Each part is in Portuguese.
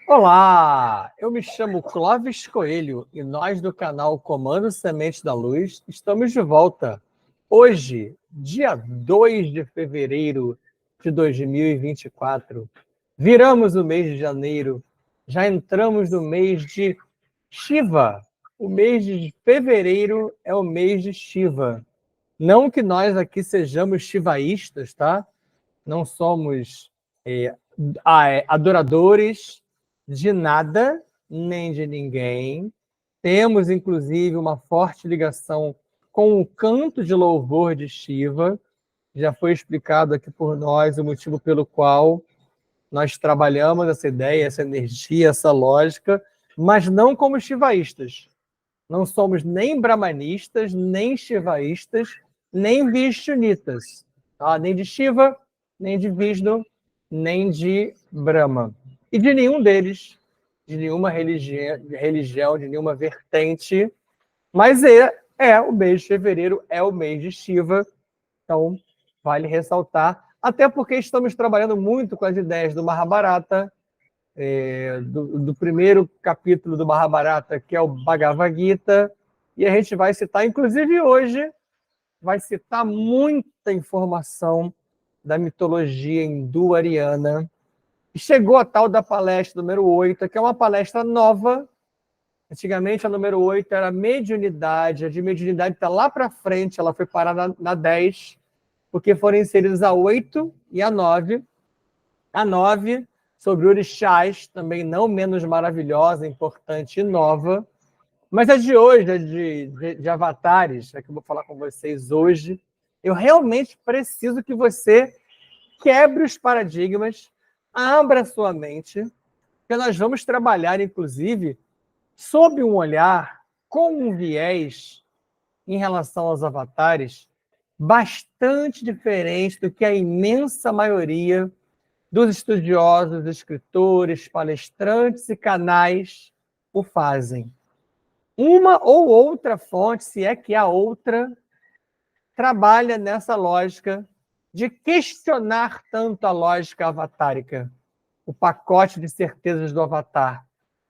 Olá, eu me chamo Clóvis Coelho e nós do canal Comando Semente da Luz estamos de volta. Hoje, dia 2 de fevereiro de 2024, viramos o mês de janeiro, já entramos no mês de Shiva. O mês de fevereiro é o mês de Shiva. Não que nós aqui sejamos shivaístas, tá? Não somos adoradores de nada, nem de ninguém. Temos, inclusive, uma forte ligação com o canto de louvor de Shiva. Já foi explicado aqui por nós o motivo pelo qual nós trabalhamos essa ideia, essa energia, essa lógica, mas não como shivaístas. Não somos nem brahmanistas, nem shivaístas, nem vishnunitas. Tá? Nem de Shiva, nem de Vishnu, nem de Brahma. E de nenhum deles, de nenhuma religião, de nenhuma vertente. Mas o mês de fevereiro, é o mês de Shiva. Então, vale ressaltar. Até porque estamos trabalhando muito com as ideias do Mahabharata, do primeiro capítulo do Mahabharata, que é o Bhagavad Gita, e a gente vai citar, inclusive hoje, vai citar muita informação da mitologia hindu-ariana. E chegou a tal da palestra número 8, que é uma palestra nova. Antigamente, a número 8 era mediunidade. A de mediunidade está lá para frente, ela foi parar na 10, porque foram inseridos a 8 e a 9. A 9 sobre orixás, também não menos maravilhosa, importante e nova. Mas a de hoje, a de avatares, é que eu vou falar com vocês hoje, eu realmente preciso que você quebre os paradigmas, abra sua mente, porque nós vamos trabalhar, inclusive, sob um olhar, com um viés, em relação aos avatares, bastante diferente do que a imensa maioria dos estudiosos, escritores, palestrantes e canais o fazem. Uma ou outra fonte, se é que há outra, trabalha nessa lógica de questionar tanto a lógica avatárica, o pacote de certezas do avatar.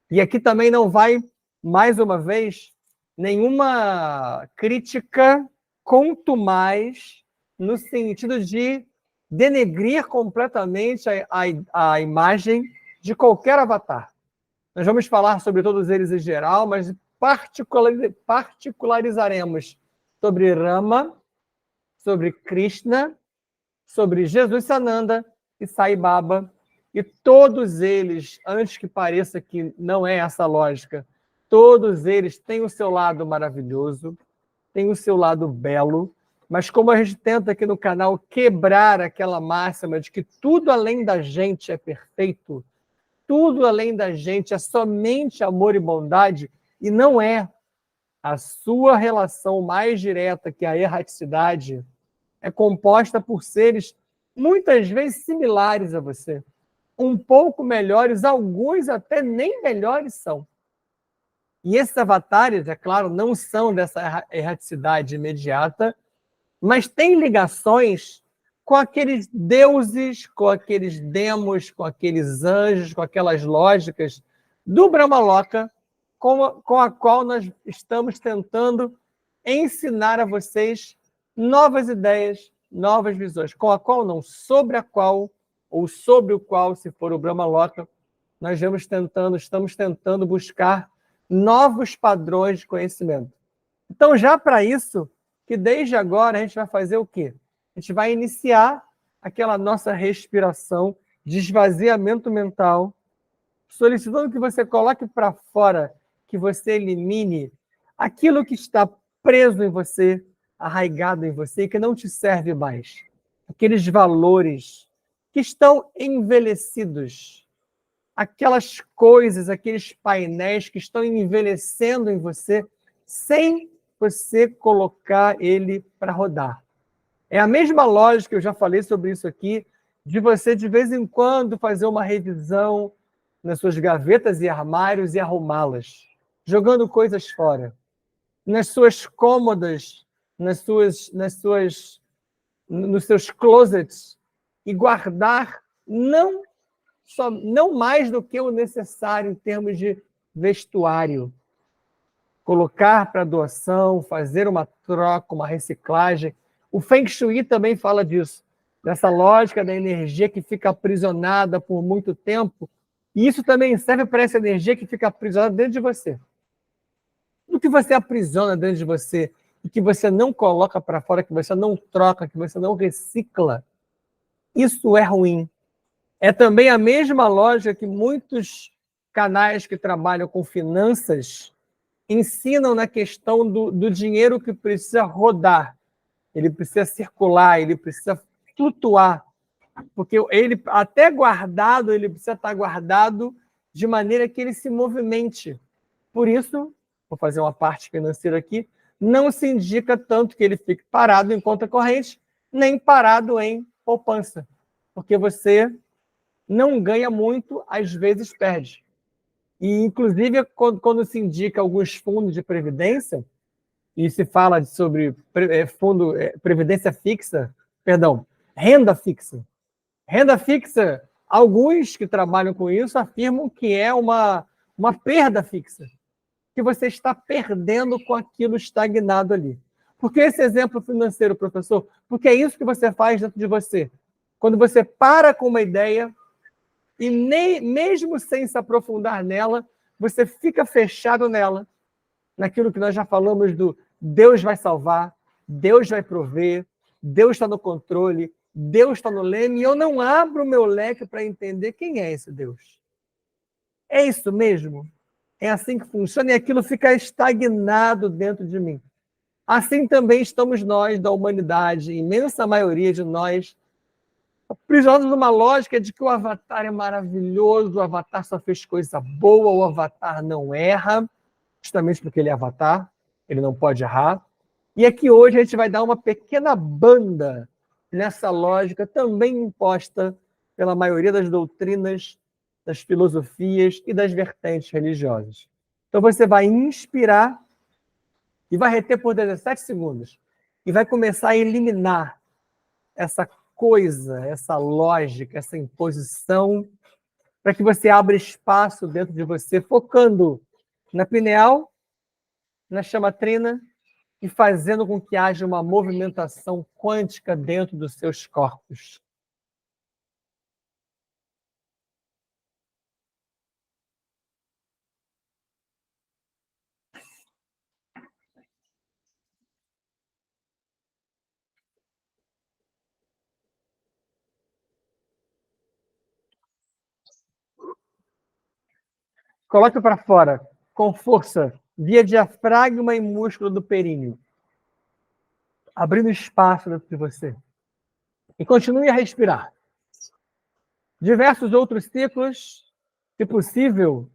E aqui também não vai, mais uma vez, nenhuma crítica contumaz no sentido de denegrir completamente a imagem de qualquer avatar. Nós vamos falar sobre todos eles em geral, mas particularizaremos sobre Rama, sobre Krishna, sobre Jesus Sananda e Sai Baba, e todos eles, antes que pareça que não é essa lógica, todos eles têm o seu lado maravilhoso, têm o seu lado belo, mas como a gente tenta aqui no canal quebrar aquela máxima de que tudo além da gente é perfeito, tudo além da gente é somente amor e bondade, e não é. A sua relação mais direta, que é a erraticidade, é composta por seres muitas vezes similares a você, um pouco melhores, alguns até nem melhores são. E esses avatares, é claro, não são dessa erraticidade imediata, mas têm ligações com aqueles deuses, com aqueles demos, com aqueles anjos, com aquelas lógicas do Brahmaloka, com a qual nós estamos tentando ensinar a vocês novas ideias, novas visões, com a qual não, sobre a qual, ou sobre o qual, se for o Brahmaloka, nós estamos tentando buscar novos padrões de conhecimento. Então, já para isso, que desde agora a gente vai fazer o quê? A gente vai iniciar aquela nossa respiração de esvaziamento mental, solicitando que você coloque para fora, que você elimine aquilo que está preso em você, arraigado em você, e que não te serve mais. Aqueles valores que estão envelhecidos, aquelas coisas, aqueles painéis que estão envelhecendo em você, sem você colocar ele para rodar. É a mesma lógica, eu já falei sobre isso aqui, de você, de vez em quando, fazer uma revisão nas suas gavetas e armários e arrumá-las, jogando coisas fora. Nas suas cômodas, nos seus closets, e guardar não só, não mais do que o necessário em termos de vestuário. Colocar para doação, fazer uma troca, uma reciclagem. O Feng Shui também fala disso, dessa lógica da energia que fica aprisionada por muito tempo. E isso também serve para essa energia que fica aprisionada dentro de você. O que você aprisiona dentro de você e que você não coloca para fora, que você não troca, que você não recicla, isso é ruim. É também a mesma lógica que muitos canais que trabalham com finanças ensinam na questão do dinheiro que precisa rodar, ele precisa circular, ele precisa flutuar, porque ele até guardado, ele precisa estar guardado de maneira que ele se movimente. Por isso, vou fazer uma parte financeira aqui, não se indica tanto que ele fique parado em conta corrente, nem parado em poupança, porque você não ganha muito, às vezes perde. E, inclusive, quando se indica alguns fundos de previdência, e se fala sobre previdência fixa, perdão, renda fixa. Renda fixa, alguns que trabalham com isso afirmam que é uma perda fixa, que você está perdendo com aquilo estagnado ali. Por que esse exemplo financeiro, professor? Porque é isso que você faz dentro de você. Quando você para com uma ideia, e nem, mesmo sem se aprofundar nela, você fica fechado nela, naquilo que nós já falamos do Deus vai salvar, Deus vai prover, Deus está no controle, Deus está no leme, e eu não abro o meu leque para entender quem é esse Deus. É isso mesmo? É assim que funciona, e aquilo fica estagnado dentro de mim. Assim também estamos nós, da humanidade, imensa maioria de nós, aprisionados numa lógica de que o Avatar é maravilhoso, o Avatar só fez coisa boa, o Avatar não erra, justamente porque ele é Avatar, ele não pode errar. E aqui hoje a gente vai dar uma pequena banda nessa lógica também imposta pela maioria das doutrinas, das filosofias e das vertentes religiosas. Então você vai inspirar e vai reter por 17 segundos e vai começar a eliminar essa coisa, essa lógica, essa imposição, para que você abra espaço dentro de você, focando na pineal, na chamatrina, e fazendo com que haja uma movimentação quântica dentro dos seus corpos. Coloque para fora, com força, via diafragma e músculo do períneo, abrindo espaço dentro de você. E continue a respirar. Diversos outros ciclos, se possível,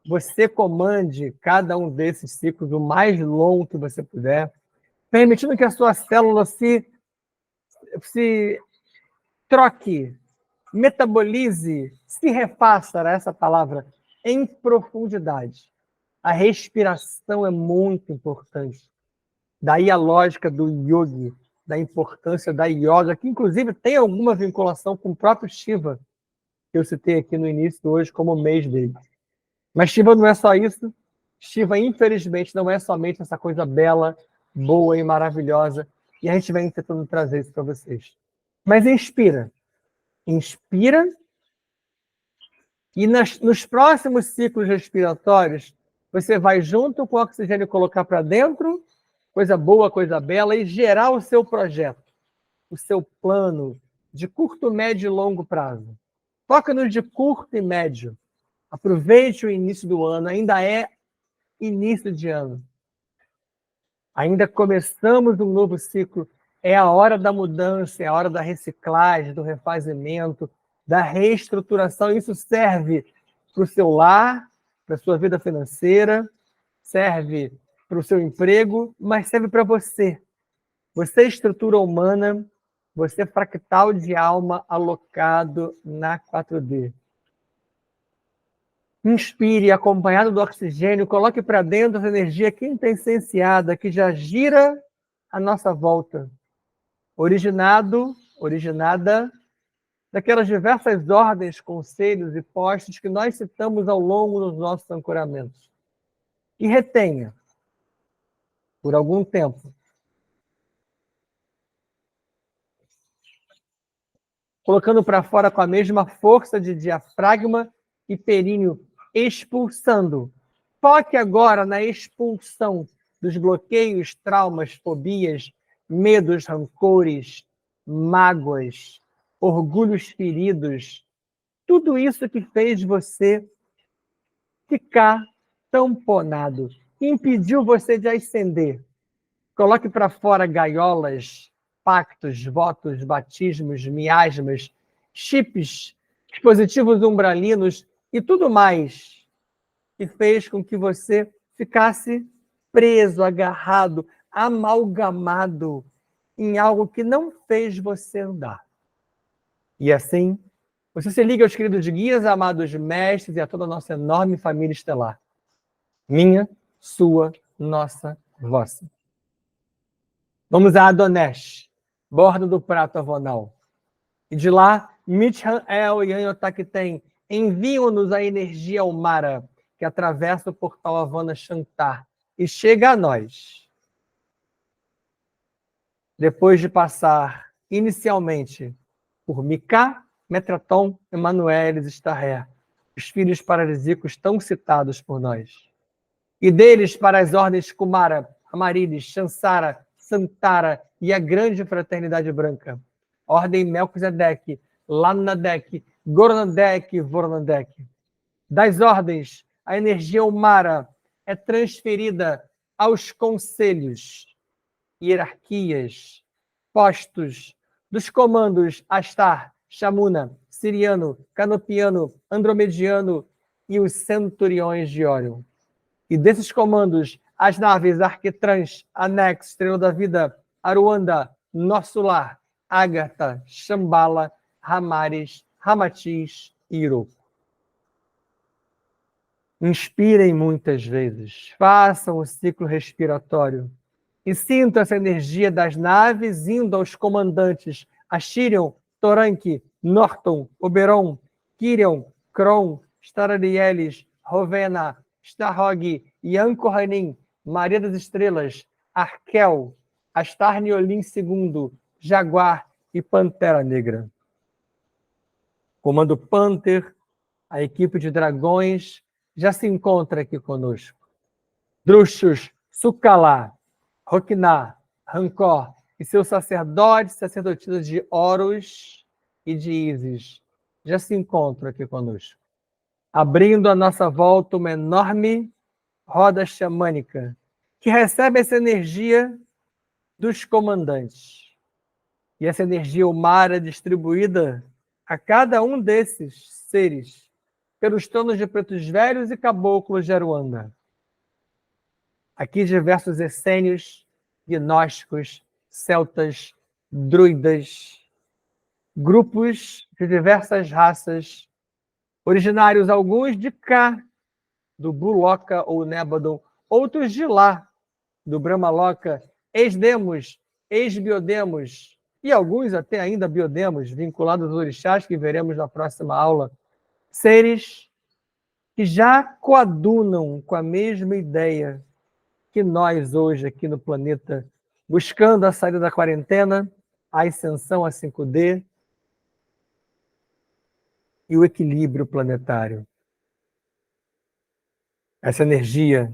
você comande cada um desses ciclos o mais longo que você puder, permitindo que a sua célula se troque, metabolize, se refaça, era essa palavra, em profundidade. A respiração é muito importante. Daí a lógica do yogi, da importância da yoga, que inclusive tem alguma vinculação com o próprio Shiva, que eu citei aqui no início hoje como mês dele. Mas Shiva não é só isso. Shiva, infelizmente, não é somente essa coisa bela, boa e maravilhosa. E a gente vem tentando trazer isso para vocês. Mas inspira. Inspira. E nos próximos ciclos respiratórios, você vai junto com o oxigênio colocar para dentro, coisa boa, coisa bela, e gerar o seu projeto, o seu plano de curto, médio e longo prazo. Foca no de curto e médio. Aproveite o início do ano, ainda é início de ano. Ainda começamos um novo ciclo. É a hora da mudança, é a hora da reciclagem, do refazimento, da reestruturação. Isso serve para o seu lar, para a sua vida financeira, serve para o seu emprego, mas serve para você. Você é estrutura humana, você é fractal de alma alocado na 4D. Inspire, acompanhado do oxigênio, coloque para dentro essa energia quintessenciada que já gira à nossa volta. Originada daquelas diversas ordens, conselhos e postos que nós citamos ao longo dos nossos ancoramentos. E retenha, por algum tempo, colocando para fora com a mesma força de diafragma e períneo, expulsando. Foque agora na expulsão dos bloqueios, traumas, fobias, medos, rancores, mágoas, orgulhos feridos, tudo isso que fez você ficar tamponado, impediu você de ascender. Coloque para fora gaiolas, pactos, votos, batismos, miasmas, chips, dispositivos umbralinos e tudo mais que fez com que você ficasse preso, agarrado, amalgamado em algo que não fez você andar. E assim, você se liga aos queridos guias, amados mestres e a toda a nossa enorme família estelar. Minha, sua, nossa, vossa. Vamos a Adonesh, bordo do prato avonal. E de lá, Mithan El e Anhotakten enviam-nos a energia Almara, que atravessa o portal Havana Shantar e chega a nós. Depois de passar inicialmente por Micá, Metraton, Emanueles e Starré, os filhos paralíticos tão citados por nós. E deles para as ordens Kumara, Amarilis, Chansara, Santara e a grande fraternidade branca. Ordem Melquisedeque, Lanadek, Goronadek e Voronadek. Das ordens, a energia Umara é transferida aos conselhos, hierarquias, postos dos comandos Astar, Shamuna, Siriano, Canopiano, Andromediano e os centuriões de Órion. E desses comandos, as naves Arquitrans, Anex, Estrela da Vida, Aruanda, Nosso Lar, Ágata, Shambhala, Ramares, Ramatiz e Iroco. Inspirem muitas vezes, façam o ciclo respiratório e sintam essa energia das naves indo aos comandantes Ashirion, Toranque, Norton, Oberon, Kirion, Kron, Stararielis, Rovena, Starhog, Yankohanin, Maria das Estrelas, Arkel, Astarniolin II, Jaguar e Pantera Negra. Comando Panther, a equipe de dragões, já se encontra aqui conosco. Druxus, Sukalá, Rokná, Rancor e seus sacerdotes e sacerdotisas de Horus e de Ísis já se encontram aqui conosco, abrindo à nossa volta uma enorme roda xamânica que recebe essa energia dos comandantes. E essa energia humana é distribuída a cada um desses seres pelos tronos de pretos velhos e caboclos de Aruanda. Aqui diversos essênios, gnósticos, celtas, druidas, grupos de diversas raças, originários alguns de cá, do Buloca ou Nébadon, outros de lá, do Brahmaloka, ex-demos, ex-biodemos, e alguns até ainda biodemos, vinculados aos orixás, que veremos na próxima aula. Seres que já coadunam com a mesma ideia que nós hoje aqui no planeta, buscando a saída da quarentena, a ascensão a 5D e o equilíbrio planetário. Essa energia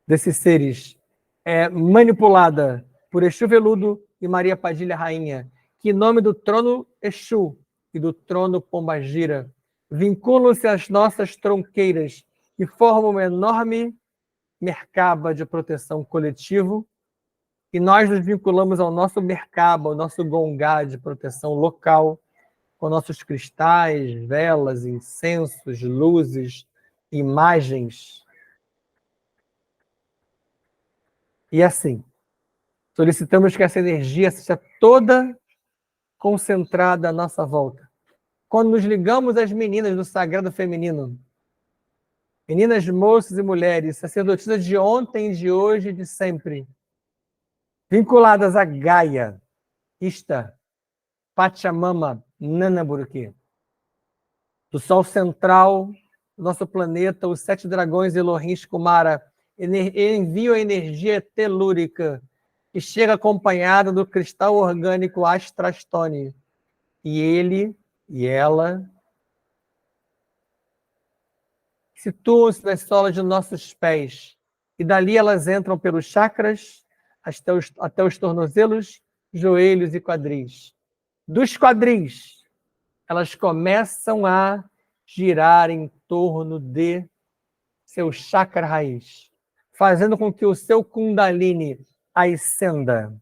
desses seres é manipulada por Exu Veludo e Maria Padilha Rainha, que em nome do trono Exu e do trono Pombagira vinculam-se às nossas tronqueiras e formam uma enorme mercaba de proteção coletivo, e nós nos vinculamos ao nosso mercaba, ao nosso gongá de proteção local, com nossos cristais, velas, incensos, luzes, imagens. E assim, solicitamos que essa energia seja toda concentrada à nossa volta. Quando nos ligamos às meninas do sagrado feminino, meninas, moças e mulheres, sacerdotisas de ontem, de hoje e de sempre, vinculadas a Gaia, Ishtar, Pachamama, Nanaburuki. Do Sol central do nosso planeta, os 7 dragões Elohim Kumara enviam a energia telúrica que chega acompanhada do cristal orgânico Astrastone. E ele e ela situam-se nas solas de nossos pés. E dali elas entram pelos chakras até os tornozelos, joelhos e quadris. Dos quadris, elas começam a girar em torno de seu chakra raiz, fazendo com que o seu Kundalini ascenda.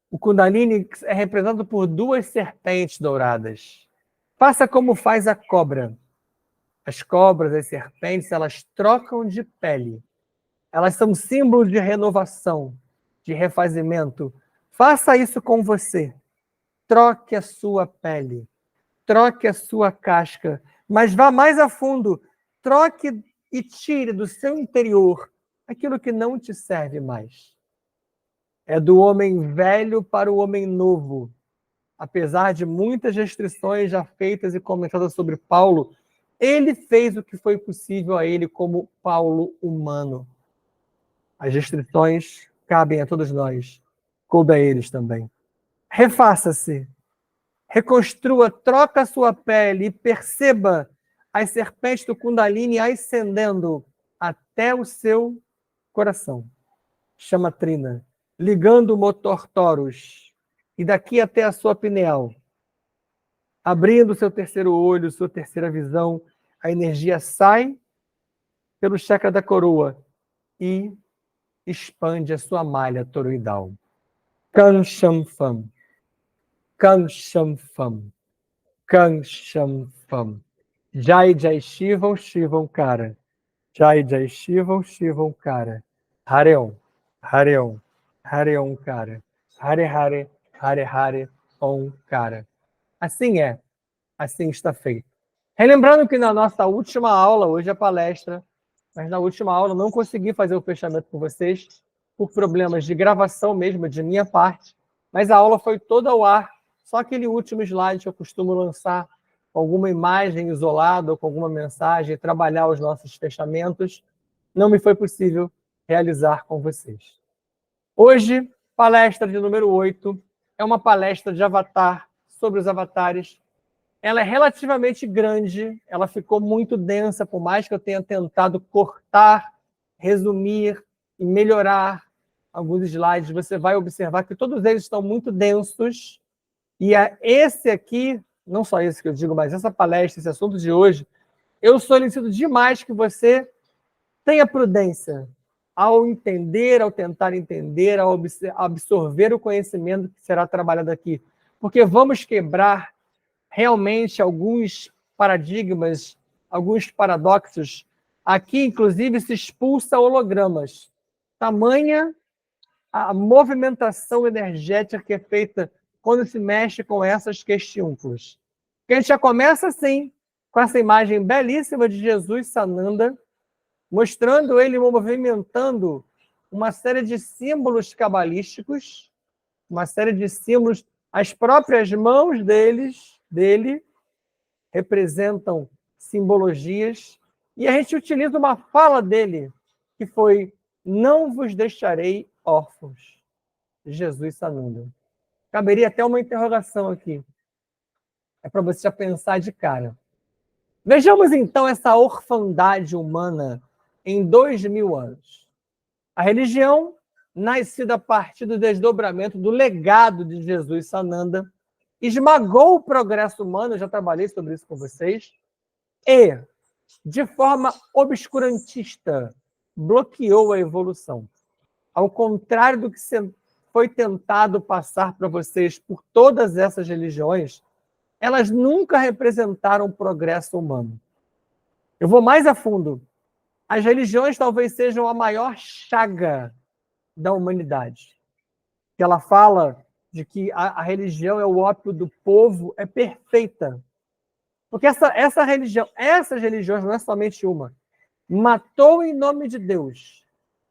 O Kundalini é representado por 2 serpentes douradas. Faça como faz a cobra. As cobras, as serpentes, elas trocam de pele. Elas são símbolos de renovação, de refazimento. Faça isso com você. Troque a sua pele. Troque a sua casca. Mas vá mais a fundo. Troque e tire do seu interior aquilo que não te serve mais. É do homem velho para o homem novo. Apesar de muitas restrições já feitas e comentadas sobre Paulo, ele fez o que foi possível a ele como Paulo humano. As restrições cabem a todos nós. Coube a eles também. Refaça-se. Reconstrua, troca a sua pele e perceba as serpentes do Kundalini ascendendo até o seu coração. Chama Trina. Ligando o motor Taurus. E daqui até a sua pineal. Abrindo o seu terceiro olho, sua terceira visão, a energia sai pelo chakra da coroa e expande a sua malha toroidal. Kansham Fam. Kansham Fam. Kansham Fam. Jai Jai Shivam Shivam Kara. Jai Jai Shivam Shivam Kara. Hareon. Hareon. Hareon Kara. Hare Hare. Hare Hare. Om Kara. Assim é. Assim está feito. Relembrando que na nossa última aula, hoje é palestra, mas na última aula não consegui fazer o fechamento com vocês por problemas de gravação mesmo, de minha parte, mas a aula foi toda ao ar, só aquele último slide que eu costumo lançar com alguma imagem isolada ou com alguma mensagem, trabalhar os nossos fechamentos, não me foi possível realizar com vocês. Hoje, palestra de número 8, é uma palestra de avatar, sobre os avatares. Ela é relativamente grande, ela ficou muito densa, por mais que eu tenha tentado cortar, resumir e melhorar alguns slides, você vai observar que todos eles estão muito densos, e esse aqui, não só esse que eu digo, mas essa palestra, esse assunto de hoje, eu solicito demais que você tenha prudência ao entender, ao tentar entender, ao absorver o conhecimento que será trabalhado aqui, porque vamos quebrar realmente alguns paradigmas, alguns paradoxos. Aqui, inclusive, se expulsa hologramas. Tamanha a movimentação energética que é feita quando se mexe com essas questiúnculas. A gente já começa assim, com essa imagem belíssima de Jesus Sananda, mostrando ele movimentando uma série de símbolos cabalísticos, uma série de símbolos, as próprias mãos dele representam simbologias, e a gente utiliza uma fala dele, que foi: não vos deixarei órfãos. Jesus Sananda. Caberia até uma interrogação aqui. É para você já pensar de cara. Vejamos então essa orfandade humana em 2000 anos. A religião, nascida a partir do desdobramento do legado de Jesus Sananda, esmagou o progresso humano, eu já trabalhei sobre isso com vocês, e, de forma obscurantista, bloqueou a evolução. Ao contrário do que foi tentado passar para vocês por todas essas religiões, elas nunca representaram o progresso humano. Eu vou mais a fundo. As religiões talvez sejam a maior chaga da humanidade. Ela fala de que a religião é o ópio do povo, é perfeita. Porque essas religiões, não é somente uma, matou em nome de Deus,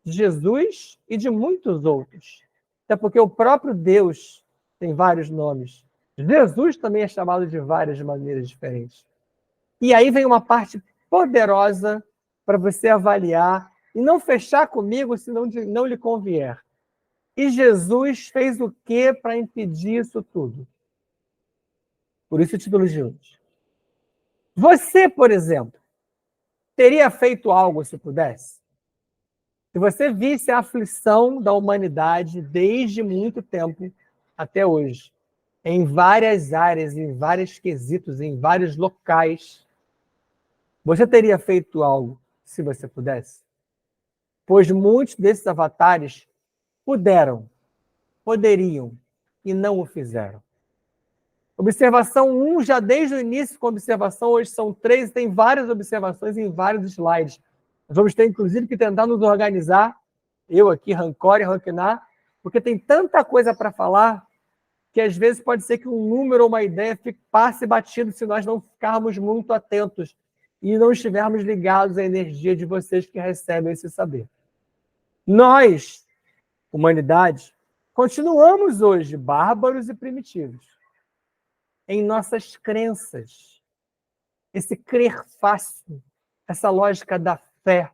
de Jesus e de muitos outros. Até porque o próprio Deus tem vários nomes. Jesus também é chamado de várias maneiras diferentes. E aí vem uma parte poderosa para você avaliar e não fechar comigo se não lhe convier. E Jesus fez o que para impedir isso tudo? Por isso o título de hoje. Você, por exemplo, teria feito algo se pudesse? Se você visse a aflição da humanidade desde muito tempo até hoje, em várias áreas, em vários quesitos, em vários locais, você teria feito algo se você pudesse? Pois muitos desses avatares poderiam e não o fizeram. Observação 1, já desde o início com observação, hoje são 3, tem várias observações em vários slides. Nós vamos ter, inclusive, que tentar nos organizar, eu aqui, Rancor e Ranquinar, porque tem tanta coisa para falar que às vezes pode ser que um número ou uma ideia passe batido se nós não ficarmos muito atentos e não estivermos ligados à energia de vocês que recebem esse saber. Nós, humanidade, continuamos hoje bárbaros e primitivos em nossas crenças, esse crer fácil, essa lógica da fé,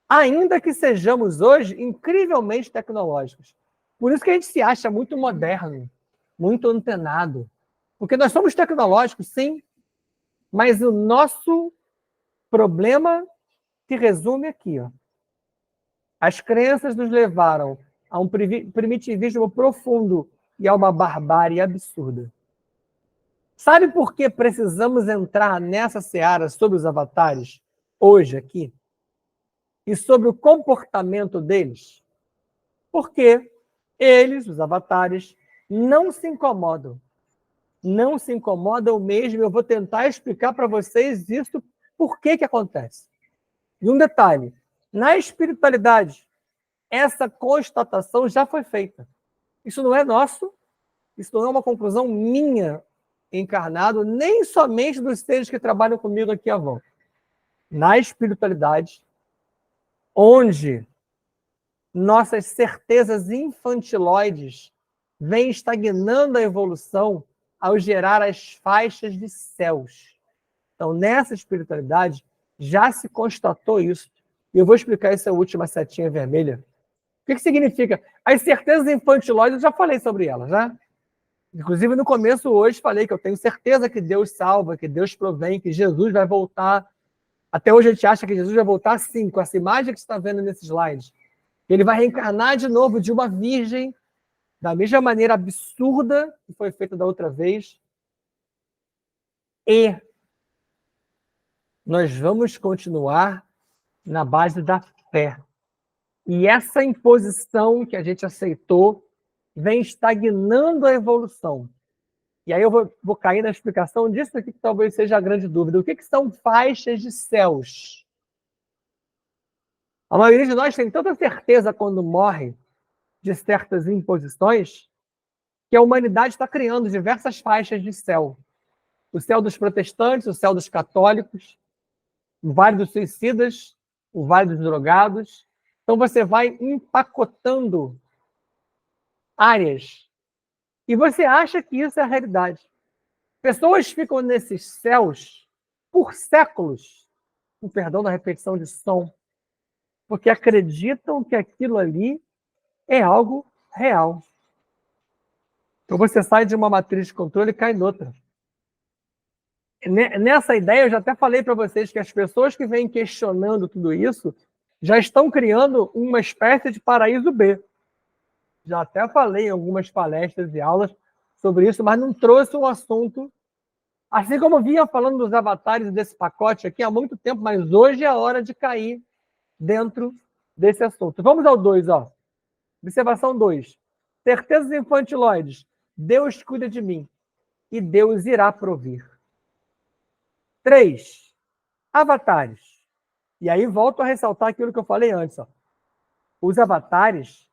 ainda que sejamos hoje incrivelmente tecnológicos. Por isso que a gente se acha muito moderno, muito antenado, porque nós somos tecnológicos, sim, mas o nosso problema se resume aqui, ó. As crenças nos levaram a um primitivismo profundo e a uma barbárie absurda. Sabe por que precisamos entrar nessa seara sobre os avatares hoje aqui? E sobre o comportamento deles? Porque eles, os avatares, não se incomodam. Não se incomodam mesmo. Eu vou tentar explicar para vocês isso, por que acontece. E um detalhe, na espiritualidade, essa constatação já foi feita. Isso não é nosso, isso não é uma conclusão minha, encarnado, nem somente dos seres que trabalham comigo aqui à volta. Na espiritualidade, onde nossas certezas infantiloides vêm estagnando a evolução ao gerar as faixas de céus. Então, nessa espiritualidade, já se constatou isso. E eu vou explicar essa última setinha vermelha. O que significa? As certezas infantiloides, eu já falei sobre elas, né? Inclusive, no começo, hoje, falei que eu tenho certeza que Deus salva, que Deus provém, que Jesus vai voltar. Até hoje a gente acha que Jesus vai voltar, sim, com essa imagem que você está vendo nesse slide. Ele vai reencarnar de novo de uma virgem, da mesma maneira absurda que foi feita da outra vez. E nós vamos continuar na base da fé. E essa imposição que a gente aceitou vem estagnando a evolução. E aí eu vou cair na explicação disso aqui, que talvez seja a grande dúvida. O que são faixas de céus? A maioria de nós tem tanta certeza quando morre de certas imposições que a humanidade está criando diversas faixas de céu. O céu dos protestantes, o céu dos católicos, o vale dos suicidas, o vale dos drogados. Então você vai empacotando áreas e você acha que isso é a realidade. Pessoas ficam nesses céus por séculos, com perdão da repetição de som, porque acreditam que aquilo ali é algo real. Então você sai de uma matriz de controle e cai noutra. Nessa ideia, eu já até falei para vocês que as pessoas que vêm questionando tudo isso já estão criando uma espécie de paraíso B. Já até falei em algumas palestras e aulas sobre isso, mas não trouxe um assunto, assim como eu vinha falando dos avatares desse pacote aqui há muito tempo, mas hoje é a hora de cair dentro desse assunto. Vamos ao 2, ó. Observação 2. Certezas infantiloides. Deus cuida de mim e Deus irá provir. 3. Avatares. E aí volto a ressaltar aquilo que eu falei antes. Ó. Os avatares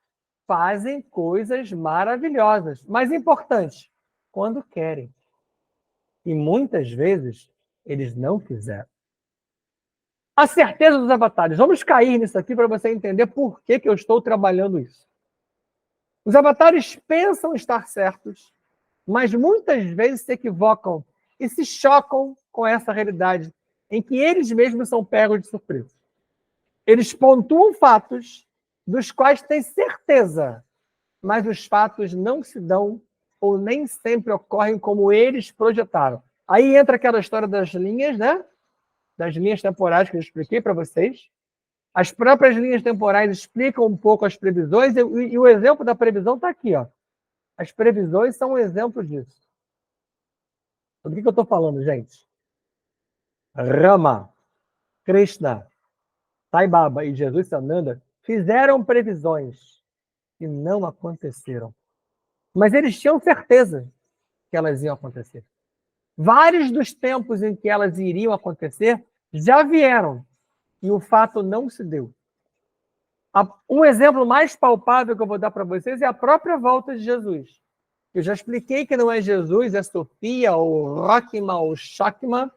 fazem coisas maravilhosas, mas importante, quando querem. E muitas vezes eles não fizeram. A certeza dos avatares. Vamos cair nisso aqui para você entender por que eu estou trabalhando isso. Os avatares pensam estar certos mas muitas vezes se equivocam e se chocam com essa realidade, em que eles mesmos são pegos de surpresa. Eles pontuam fatos dos quais têm certeza, mas os fatos não se dão ou nem sempre ocorrem como eles projetaram. Aí entra aquela história das linhas, né? Das linhas temporais que eu expliquei para vocês. As próprias linhas temporais explicam um pouco as previsões e o exemplo da previsão está aqui, ó. As previsões são um exemplo disso. Do que eu estou falando, gente? Rama, Krishna, Sai Baba e Jesus Sananda fizeram previsões que não aconteceram. Mas eles tinham certeza que elas iam acontecer. Vários dos tempos em que elas iriam acontecer já vieram e o fato não se deu. Um exemplo mais palpável que eu vou dar para vocês é a própria volta de Jesus. Eu já expliquei que não é Jesus, é Sofia, ou Rockma, ou Shakma,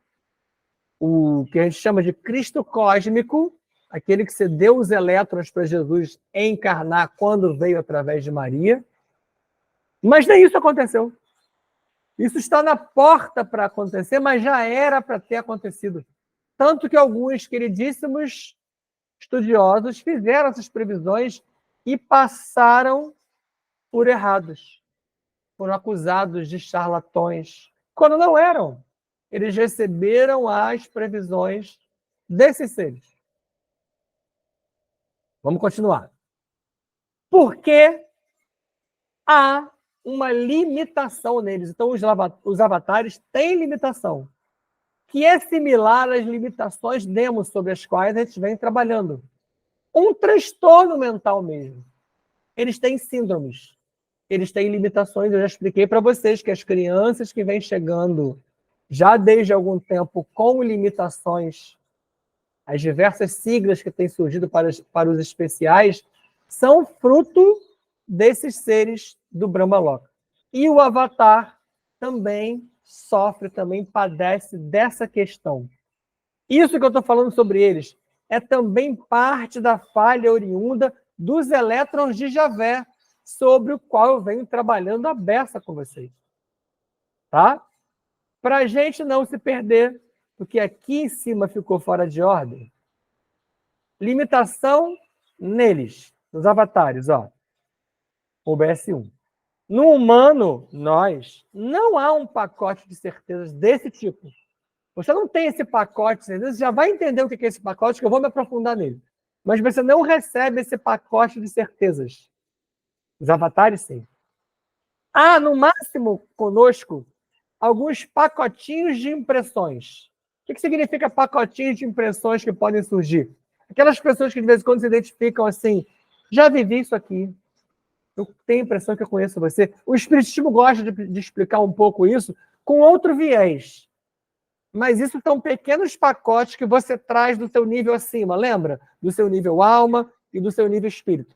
o que a gente chama de Cristo cósmico, aquele que cedeu os elétrons para Jesus encarnar quando veio através de Maria. Mas nem isso aconteceu. Isso está na porta para acontecer, mas já era para ter acontecido. Tanto que alguns queridíssimos estudiosos fizeram essas previsões e passaram por errados. Foram acusados de charlatões, quando não eram. Eles receberam as previsões desses seres. Vamos continuar. Porque há uma limitação neles. Então, os avatares têm limitação, que é similar às limitações demos sobre as quais a gente vem trabalhando. Um transtorno mental mesmo. Eles têm síndromes. Eles têm limitações. Eu já expliquei para vocês que as crianças que vêm chegando já desde algum tempo com limitações, as diversas siglas que têm surgido para os especiais, são fruto desses seres do Brahmaloka. E o Avatar também sofre, também padece dessa questão. Isso que eu estou falando sobre eles é também parte da falha oriunda dos elétrons de Javé, sobre o qual eu venho trabalhando a beça com vocês. Tá? Para a gente não se perder, porque aqui em cima ficou fora de ordem. Limitação neles, nos avatares, ó. O BS1. No humano, nós, não há um pacote de certezas desse tipo. Você não tem esse pacote de certezas, você já vai entender o que é esse pacote, que eu vou me aprofundar nele. Mas você não recebe esse pacote de certezas. Os avatares, sim. Há, no máximo, conosco, alguns pacotinhos de impressões. O que significa pacotinhos de impressões que podem surgir? Aquelas pessoas que de vez em quando se identificam assim, já vivi isso aqui, eu tenho a impressão que eu conheço você. O Espiritismo gosta de explicar um pouco isso com outro viés. Mas isso são pequenos pacotes que você traz do seu nível acima, lembra? Do seu nível alma e do seu nível espírito.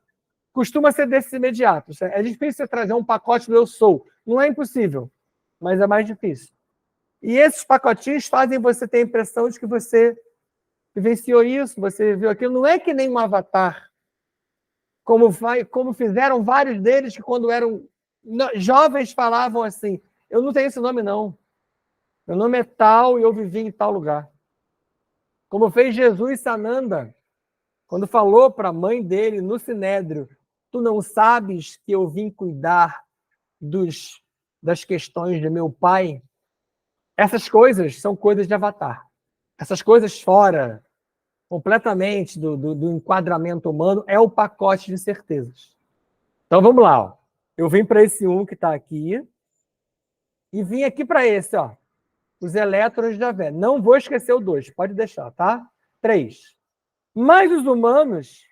Costuma ser desses imediatos. É difícil você trazer um pacote do eu sou. Não é impossível, mas é mais difícil. E esses pacotinhos fazem você ter a impressão de que você vivenciou isso, você viu aquilo. Não é que nem um avatar, como fizeram vários deles que quando eram jovens falavam assim, eu não tenho esse nome não, meu nome é tal e eu vivi em tal lugar. Como fez Jesus Sananda, quando falou para a mãe dele no Sinédrio, tu não sabes que eu vim cuidar das questões de meu pai? Essas coisas são coisas de avatar. Essas coisas fora completamente do enquadramento humano é o pacote de certezas. Então vamos lá. Ó. Eu vim para esse um que está aqui e vim aqui para esse, ó, os elétrons de Javé. Não vou esquecer o 2, pode deixar, tá? 3. Mas os humanos,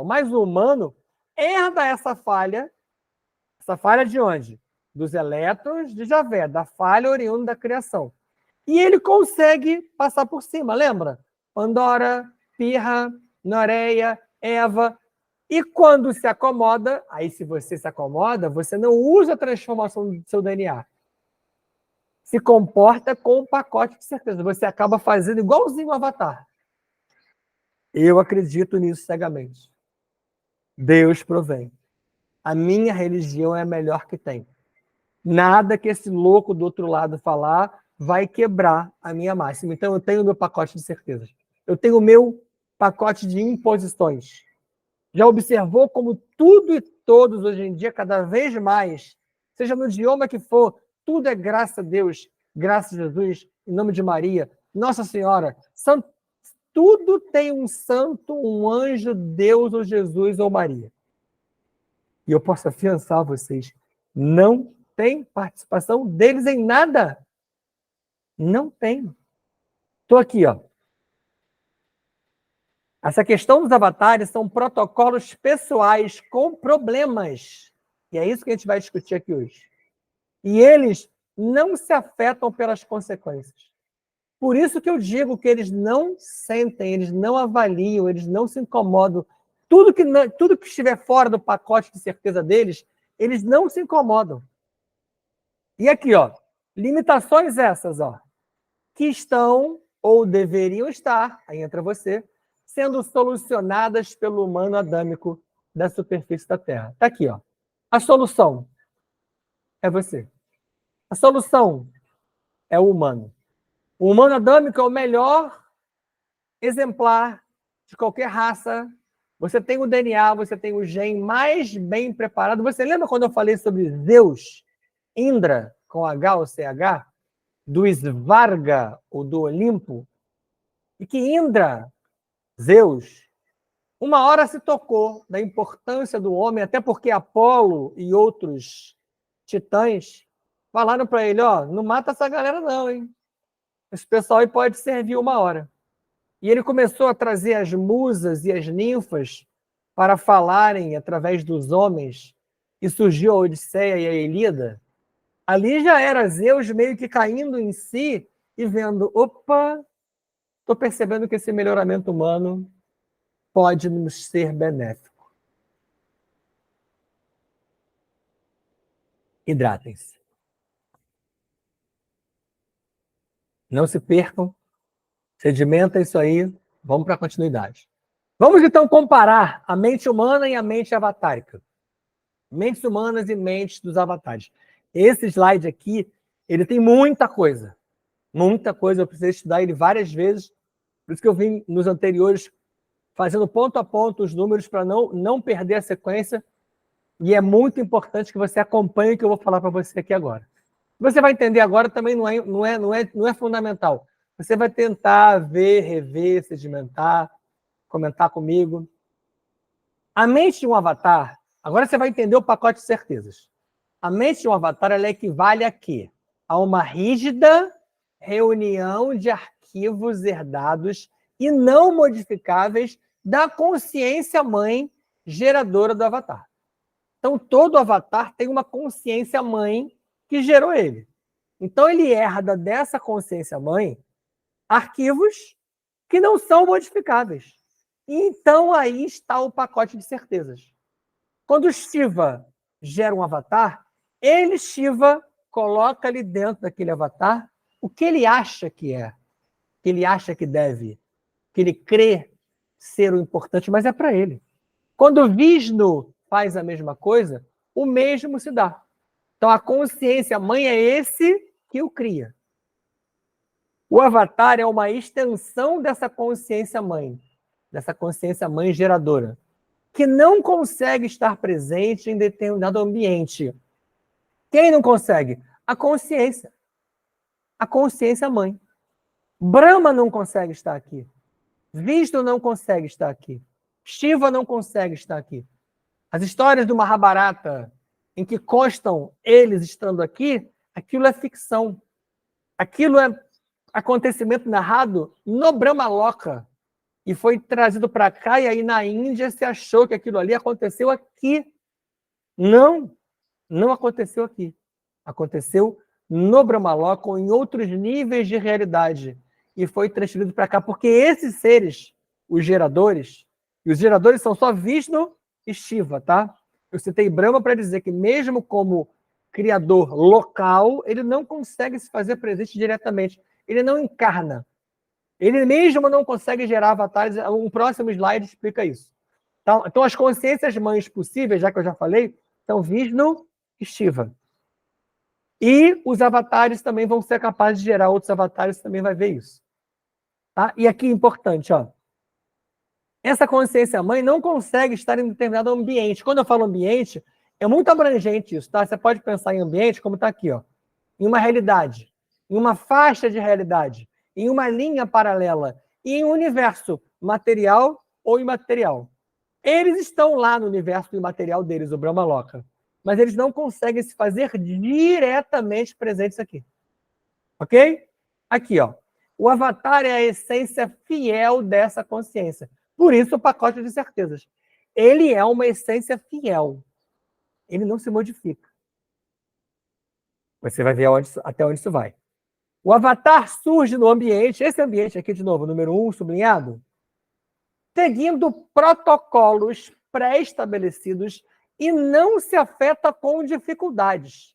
mas o humano herda essa falha de onde? Dos elétrons de Javé, da falha oriunda da criação. E ele consegue passar por cima, lembra? Pandora, Pirra, Noreia, Eva. E quando se acomoda, aí se você se acomoda, você não usa a transformação do seu DNA. Se comporta com um pacote de certeza. Você acaba fazendo igualzinho o Avatar. Eu acredito nisso cegamente. Deus provém. A minha religião é a melhor que tem. Nada que esse louco do outro lado falar vai quebrar a minha máxima. Então, eu tenho o meu pacote de certezas. Eu tenho o meu pacote de imposições. Já observou como tudo e todos, hoje em dia, cada vez mais, seja no idioma que for, tudo é graças a Deus, graças a Jesus, em nome de Maria, Nossa Senhora. Tudo tem um santo, um anjo, Deus ou Jesus ou Maria. E eu posso afiançar a vocês, não tem participação deles em nada. Não tem. Estou aqui, ó. Essa questão dos avatares são protocolos pessoais com problemas. E é isso que a gente vai discutir aqui hoje. E eles não se afetam pelas consequências. Por isso que eu digo que eles não sentem, eles não avaliam, eles não se incomodam. Tudo que estiver fora do pacote de certeza deles, eles não se incomodam. E aqui, ó, limitações essas, ó, que estão ou deveriam estar, aí entra você, sendo solucionadas pelo humano adâmico da superfície da Terra. Está aqui, ó. A solução é você. A solução é o humano. O humano adâmico é o melhor exemplar de qualquer raça. Você tem o DNA, você tem o gene mais bem preparado. Você lembra quando eu falei sobre Zeus, Indra, com H ou CH, do Svarga, ou do Olimpo? E que Indra, Zeus, uma hora se tocou da importância do homem, até porque Apolo e outros titãs falaram para ele, ó, não mata essa galera não, hein? Esse pessoal aí pode servir uma hora. E ele começou a trazer as musas e as ninfas para falarem através dos homens, e surgiu a Odisseia e a Ilíada. Ali já era Zeus meio que caindo em si e vendo, opa, estou percebendo que esse melhoramento humano pode nos ser benéfico. Hidratem-se. Não se percam, sedimenta isso aí, vamos para a continuidade. Vamos então comparar a mente humana e a mente avatárica. Mentes humanas e mentes dos avatares. Esse slide aqui, ele tem muita coisa. Muita coisa, eu precisei estudar ele várias vezes, por isso que eu vim nos anteriores fazendo ponto a ponto os números para não perder a sequência, e é muito importante que você acompanhe o que eu vou falar para você aqui agora. Você vai entender agora também não é fundamental. Você vai tentar ver, rever, sedimentar, comentar comigo. A mente de um avatar, agora você vai entender o pacote de certezas. A mente de um avatar, ela equivale a quê? A uma rígida reunião de arquivos herdados e não modificáveis da consciência mãe geradora do avatar. Então, todo avatar tem uma consciência mãe que gerou ele. Então, ele herda dessa consciência mãe arquivos que não são modificáveis. Então, aí está o pacote de certezas. Quando o Shiva gera um avatar, ele, Shiva, coloca ali dentro daquele avatar o que ele acha que é, que ele acha que deve, que ele crê ser o importante, mas é para ele. Quando o Vishnu faz a mesma coisa, o mesmo se dá. Então, a consciência mãe é esse que o cria. O avatar é uma extensão dessa consciência mãe geradora, que não consegue estar presente em determinado ambiente. Quem não consegue? A consciência. A consciência mãe. Brahma não consegue estar aqui. Vishnu não consegue estar aqui. Shiva não consegue estar aqui. As histórias do Mahabharata, em que constam eles estando aqui, aquilo é ficção. Aquilo é acontecimento narrado no Brahmaloka. E foi trazido para cá, e aí na Índia se achou que aquilo ali aconteceu aqui. Não, não aconteceu aqui. Aconteceu no Brahmaloka ou em outros níveis de realidade. E foi transferido para cá, porque esses seres, os geradores, e os geradores são só Vishnu e Shiva, tá? Eu citei Brahma para dizer que mesmo como criador local, ele não consegue se fazer presente diretamente. Ele não encarna. Ele mesmo não consegue gerar avatares. Um próximo slide explica isso. Então, as consciências mães possíveis, já que eu já falei, são Vishnu e Shiva. E os avatares também vão ser capazes de gerar outros avatares, você também vai ver isso. Tá? E aqui, importante, ó. Essa consciência mãe não consegue estar em determinado ambiente. Quando eu falo ambiente, é muito abrangente isso, tá? Você pode pensar em ambiente como está aqui, ó. Em uma realidade, em uma faixa de realidade, em uma linha paralela, e em um universo material ou imaterial. Eles estão lá no universo imaterial deles, o Brahmaloka, mas eles não conseguem se fazer diretamente presentes aqui. Ok? Aqui, ó. O avatar é a essência fiel dessa consciência. Por isso, o pacote de certezas. Ele é uma essência fiel. Ele não se modifica. Você vai ver até onde isso vai. O avatar surge no ambiente, esse ambiente aqui de novo, número 1, sublinhado, seguindo protocolos pré-estabelecidos e não se afeta com dificuldades.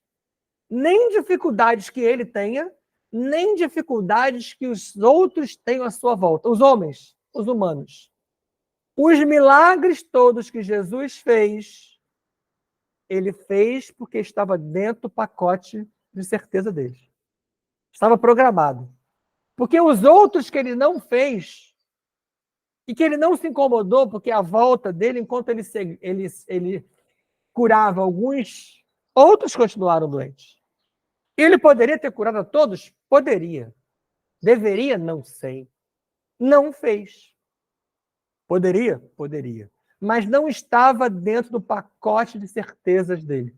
Nem dificuldades que ele tenha, nem dificuldades que os outros tenham à sua volta. Os homens, os humanos. Os milagres todos que Jesus fez, ele fez porque estava dentro do pacote de certeza dele. Estava programado. Porque os outros que ele não fez, e que ele não se incomodou, porque a volta dele, enquanto ele curava alguns, outros continuaram doentes. Ele poderia ter curado a todos? Poderia. Deveria? Não sei. Não fez. Poderia? Poderia. Mas não estava dentro do pacote de certezas dele.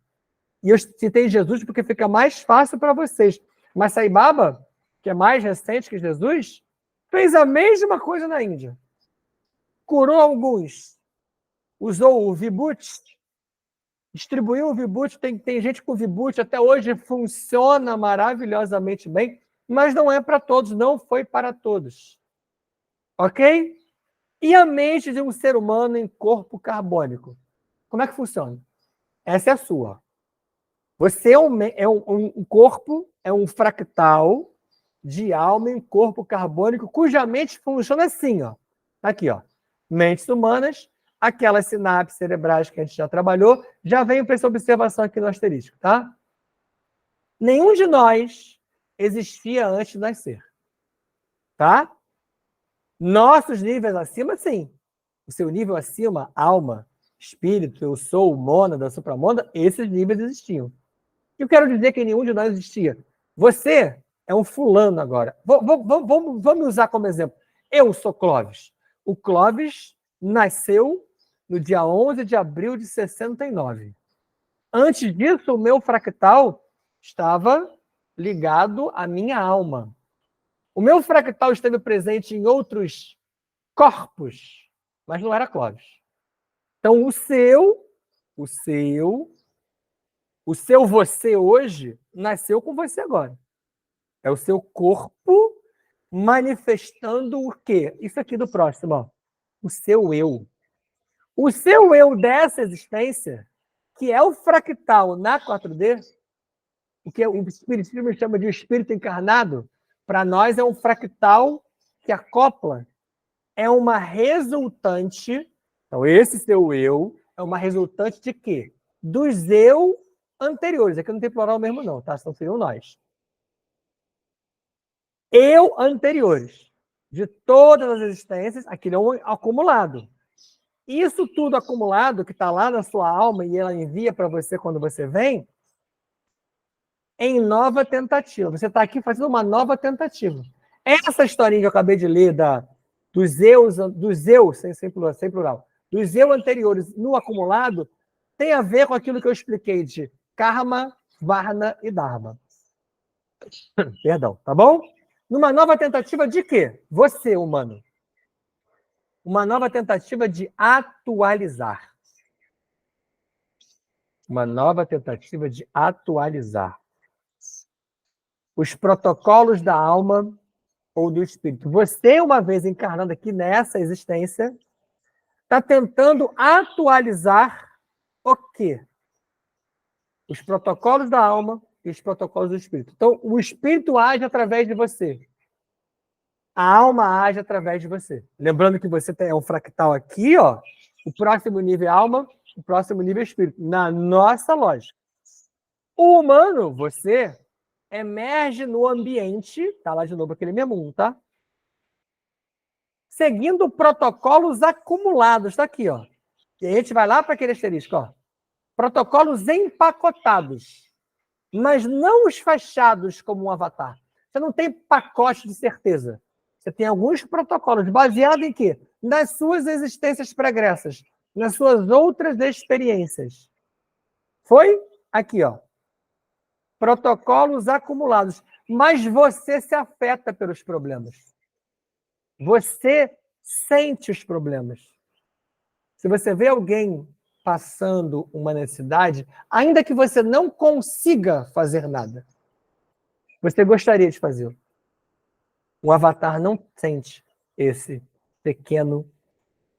E eu citei Jesus porque fica mais fácil para vocês. Mas Sai Baba, que é mais recente que Jesus, fez a mesma coisa na Índia. Curou alguns. Usou o Vibhuti. Distribuiu o Vibhuti. Tem gente com Vibhuti até hoje, funciona maravilhosamente bem, mas não é para todos, não foi para todos. Ok? E a mente de um ser humano em corpo carbônico? Como é que funciona? Essa é a sua. Você é um corpo, é um fractal de alma em corpo carbônico, cuja mente funciona assim, ó. Aqui, ó. Mentes humanas, aquelas sinapses cerebrais que a gente já trabalhou, já vem para essa observação aqui no asterisco, tá? Nenhum de nós existia antes de nascer, tá? Nossos níveis acima, sim. O seu nível acima, alma, espírito, eu sou, mônada, supramônada, esses níveis existiam. Eu quero dizer que nenhum de nós existia. Você é um fulano agora. Vamos usar como exemplo. Eu sou Clóvis. O Clóvis nasceu no dia 11 de abril de 69. Antes disso, o meu fractal estava ligado à minha alma. O meu fractal esteve presente em outros corpos, mas não era Clóvis. Então, o seu você hoje nasceu com você agora. É o seu corpo manifestando o quê? Isso aqui do próximo, ó. O seu eu. O seu eu dessa existência, que é o fractal na 4D, o que o Espiritismo chama de espírito encarnado, para nós é um fractal que acopla, é uma resultante. Então, esse seu eu é uma resultante de quê? Dos eu anteriores. Aqui não tem plural mesmo, não, tá? Senão seriam nós. Eu anteriores. De todas as existências, aquilo é um acumulado. Isso tudo acumulado, que está lá na sua alma e ela envia para você quando você vem, em nova tentativa. Você está aqui fazendo uma nova tentativa. Essa historinha que eu acabei de ler dos eu, sem plural, dos eu anteriores no acumulado, tem a ver com aquilo que eu expliquei de karma, varna e dharma. Perdão, tá bom? Numa nova tentativa de quê? Você, humano. Uma nova tentativa de atualizar. Uma nova tentativa de atualizar os protocolos da alma ou do espírito. Você, uma vez encarnando aqui nessa existência, está tentando atualizar o quê? Os protocolos da alma e os protocolos do espírito. Então, o espírito age através de você. A alma age através de você. Lembrando que você tem um fractal aqui, ó. O próximo nível é alma, o próximo nível é espírito. Na nossa lógica. O humano, você, emerge no ambiente, tá lá de novo aquele mesmo 1, tá? Seguindo protocolos acumulados, tá aqui, ó. E aí a gente vai lá para aquele asterisco, ó. Protocolos empacotados, mas não os fechados como um avatar. Você não tem pacote de certeza. Você tem alguns protocolos baseados em quê? Nas suas existências pregressas, nas suas outras experiências. Foi? Aqui, ó. Protocolos acumulados. Mas você se afeta pelos problemas. Você sente os problemas. Se você vê alguém passando uma necessidade, ainda que você não consiga fazer nada, você gostaria de fazê-lo. O avatar não sente esse pequeno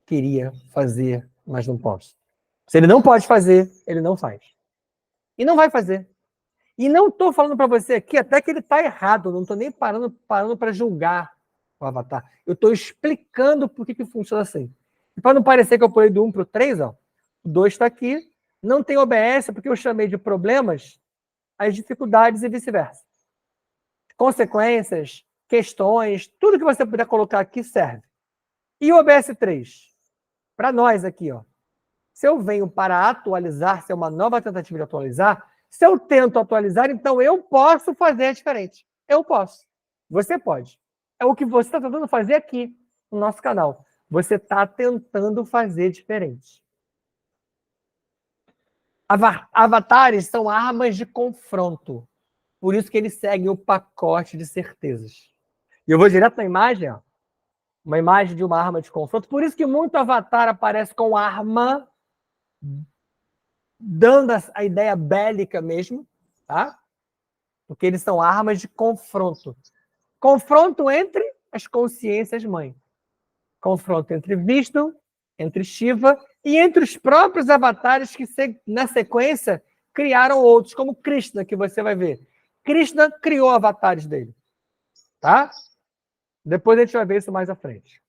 queria fazer, mas não posso. Se ele não pode fazer, ele não faz. E não vai fazer. E não estou falando para você aqui até que ele está errado, não estou nem parando para julgar o avatar. Eu estou explicando por que funciona assim. Para não parecer que eu pulei do 1 para o 3, ó, o 2 está aqui, não tem OBS, porque eu chamei de problemas as dificuldades e vice-versa. Consequências, questões, tudo que você puder colocar aqui serve. E o OBS 3? Para nós aqui, ó. Se eu venho para atualizar, se é uma nova tentativa de atualizar, se eu tento atualizar, então eu posso fazer diferente. Eu posso. Você pode. É o que você está tentando fazer aqui no nosso canal. Você está tentando fazer diferente. Avatares são armas de confronto. Por isso que eles seguem o pacote de certezas. E eu vou direto na imagem, ó. Uma imagem de uma arma de confronto. Por isso que muito avatar aparece com arma, dando a ideia bélica mesmo, tá? Porque eles são armas de confronto. Confronto entre as consciências mãe. Confronto entre Vishnu, entre Shiva e entre os próprios avatares que, na sequência, criaram outros, como Krishna, que você vai ver. Krishna criou avatares dele. Tá? Depois a gente vai ver isso mais à frente.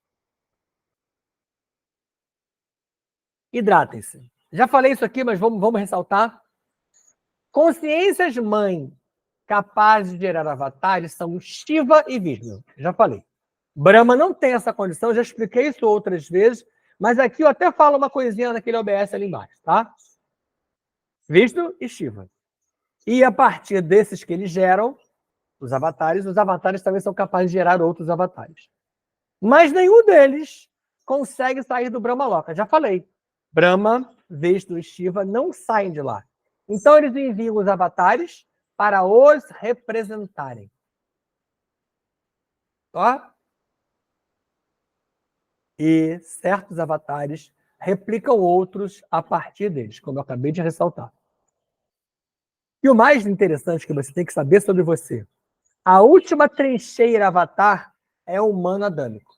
Hidratem-se. Já falei isso aqui, mas vamos ressaltar. Consciências mãe capazes de gerar avatares são Shiva e Vishnu. Já falei. Brahma não tem essa condição, já expliquei isso outras vezes, mas aqui eu até falo uma coisinha naquele OBS ali embaixo, tá? Vishnu e Shiva. E a partir desses que eles geram, os avatares também são capazes de gerar outros avatares. Mas nenhum deles consegue sair do Brahma Loka. Já falei. Brahma, Vishnu e Shiva não saem de lá. Então eles enviam os avatares para os representarem. Ó. E certos avatares replicam outros a partir deles, como eu acabei de ressaltar. E o mais interessante que você tem que saber sobre você, a última trincheira avatar é o humano adâmico.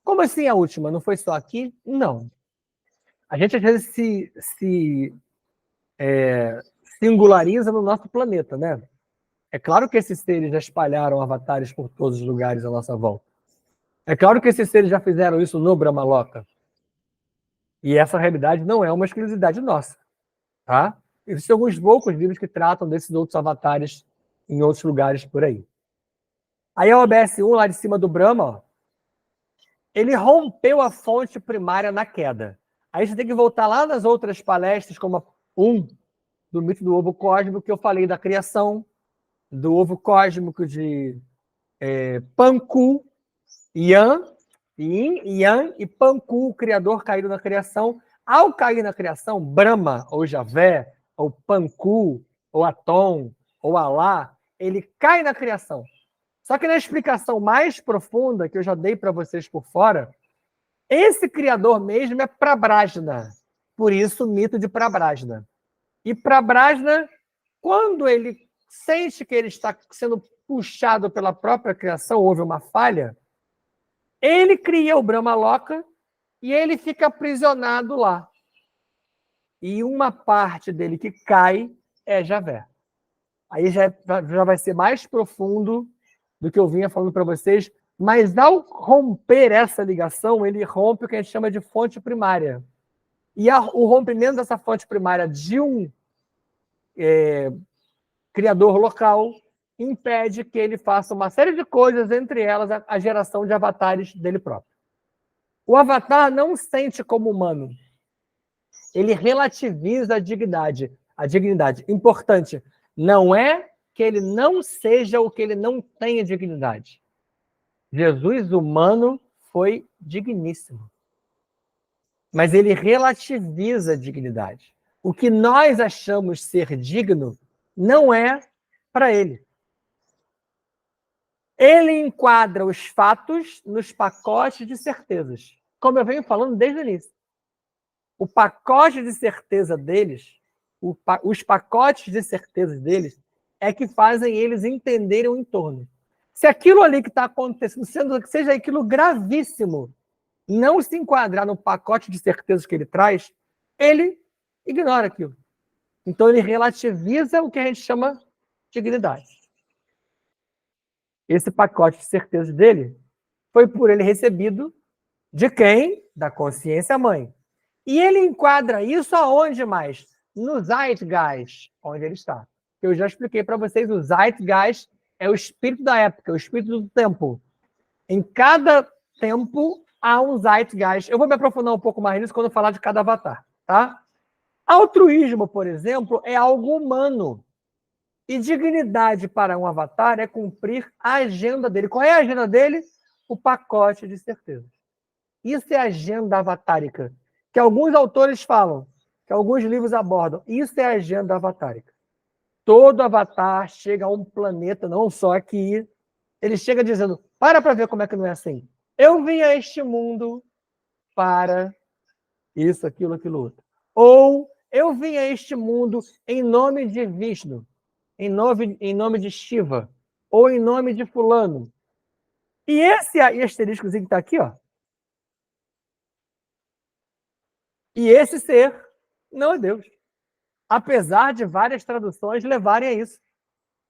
Como assim a última? Não foi só aqui? Não. A gente às vezes se singulariza no nosso planeta, né? É claro que esses seres já espalharam avatares por todos os lugares à nossa volta. É claro que esses seres já fizeram isso no Brahma Loka. E essa realidade não é uma exclusividade nossa. Tá? Existem alguns poucos livros que tratam desses outros avatares em outros lugares por aí. Aí o OBS1, lá de cima do Brahma, ó, ele rompeu a fonte primária na queda. Aí você tem que voltar lá nas outras palestras, como a 1 do mito do ovo cósmico, que eu falei da criação, do ovo cósmico de Panku, Yin, Yang e Panku, o criador caído na criação. Ao cair na criação, Brahma, ou Javé, ou Panku, ou Atom, ou Alá, ele cai na criação. Só que na explicação mais profunda, que eu já dei para vocês por fora, esse criador mesmo é Prabrajna. Por isso, o mito de Prabrajna. E Prabrajna, quando ele sente que ele está sendo puxado pela própria criação, houve uma falha, ele cria o Brahma Loka e ele fica aprisionado lá. E uma parte dele que cai é Javé. Aí já vai ser mais profundo do que eu vinha falando para vocês, mas ao romper essa ligação, ele rompe o que a gente chama de fonte primária. E o rompimento dessa fonte primária de criador local, impede que ele faça uma série de coisas, entre elas a geração de avatares dele próprio. O avatar não sente como humano. Ele relativiza a dignidade. A dignidade. Importante, não é que ele não seja o que ele não tenha dignidade. Jesus humano foi digníssimo. Mas ele relativiza a dignidade. O que nós achamos ser digno não é para ele. Ele enquadra os fatos nos pacotes de certezas, como eu venho falando desde o início. O pacote de certeza deles, os pacotes de certezas deles, é que fazem eles entenderem o entorno. Se aquilo ali que está acontecendo, sendo que seja aquilo gravíssimo, não se enquadrar no pacote de certezas que ele traz, ele ignora aquilo. Então ele relativiza o que a gente chama de dignidade. Esse pacote de certezas dele foi por ele recebido de quem? Da consciência mãe. E ele enquadra isso aonde mais? No Zeitgeist, onde ele está. Eu já expliquei para vocês, o Zeitgeist é o espírito da época, o espírito do tempo. Em cada tempo há um Zeitgeist. Eu vou me aprofundar um pouco mais nisso quando eu falar de cada avatar, tá? Altruísmo, por exemplo, é algo humano. E dignidade para um avatar é cumprir a agenda dele. Qual é a agenda dele? O pacote de certezas. Isso é a agenda avatárica, que alguns autores falam, que alguns livros abordam. Isso é a agenda avatárica. Todo avatar chega a um planeta, não só aqui, ele chega dizendo, para ver como é que não é assim. Eu vim a este mundo para isso, aquilo, aquilo outro. Ou eu vim a este mundo em nome de Vishnu, em nome de Shiva, ou em nome de fulano. E esse asteriscozinho que está aqui, ó. E esse ser não é Deus. Apesar de várias traduções levarem a isso.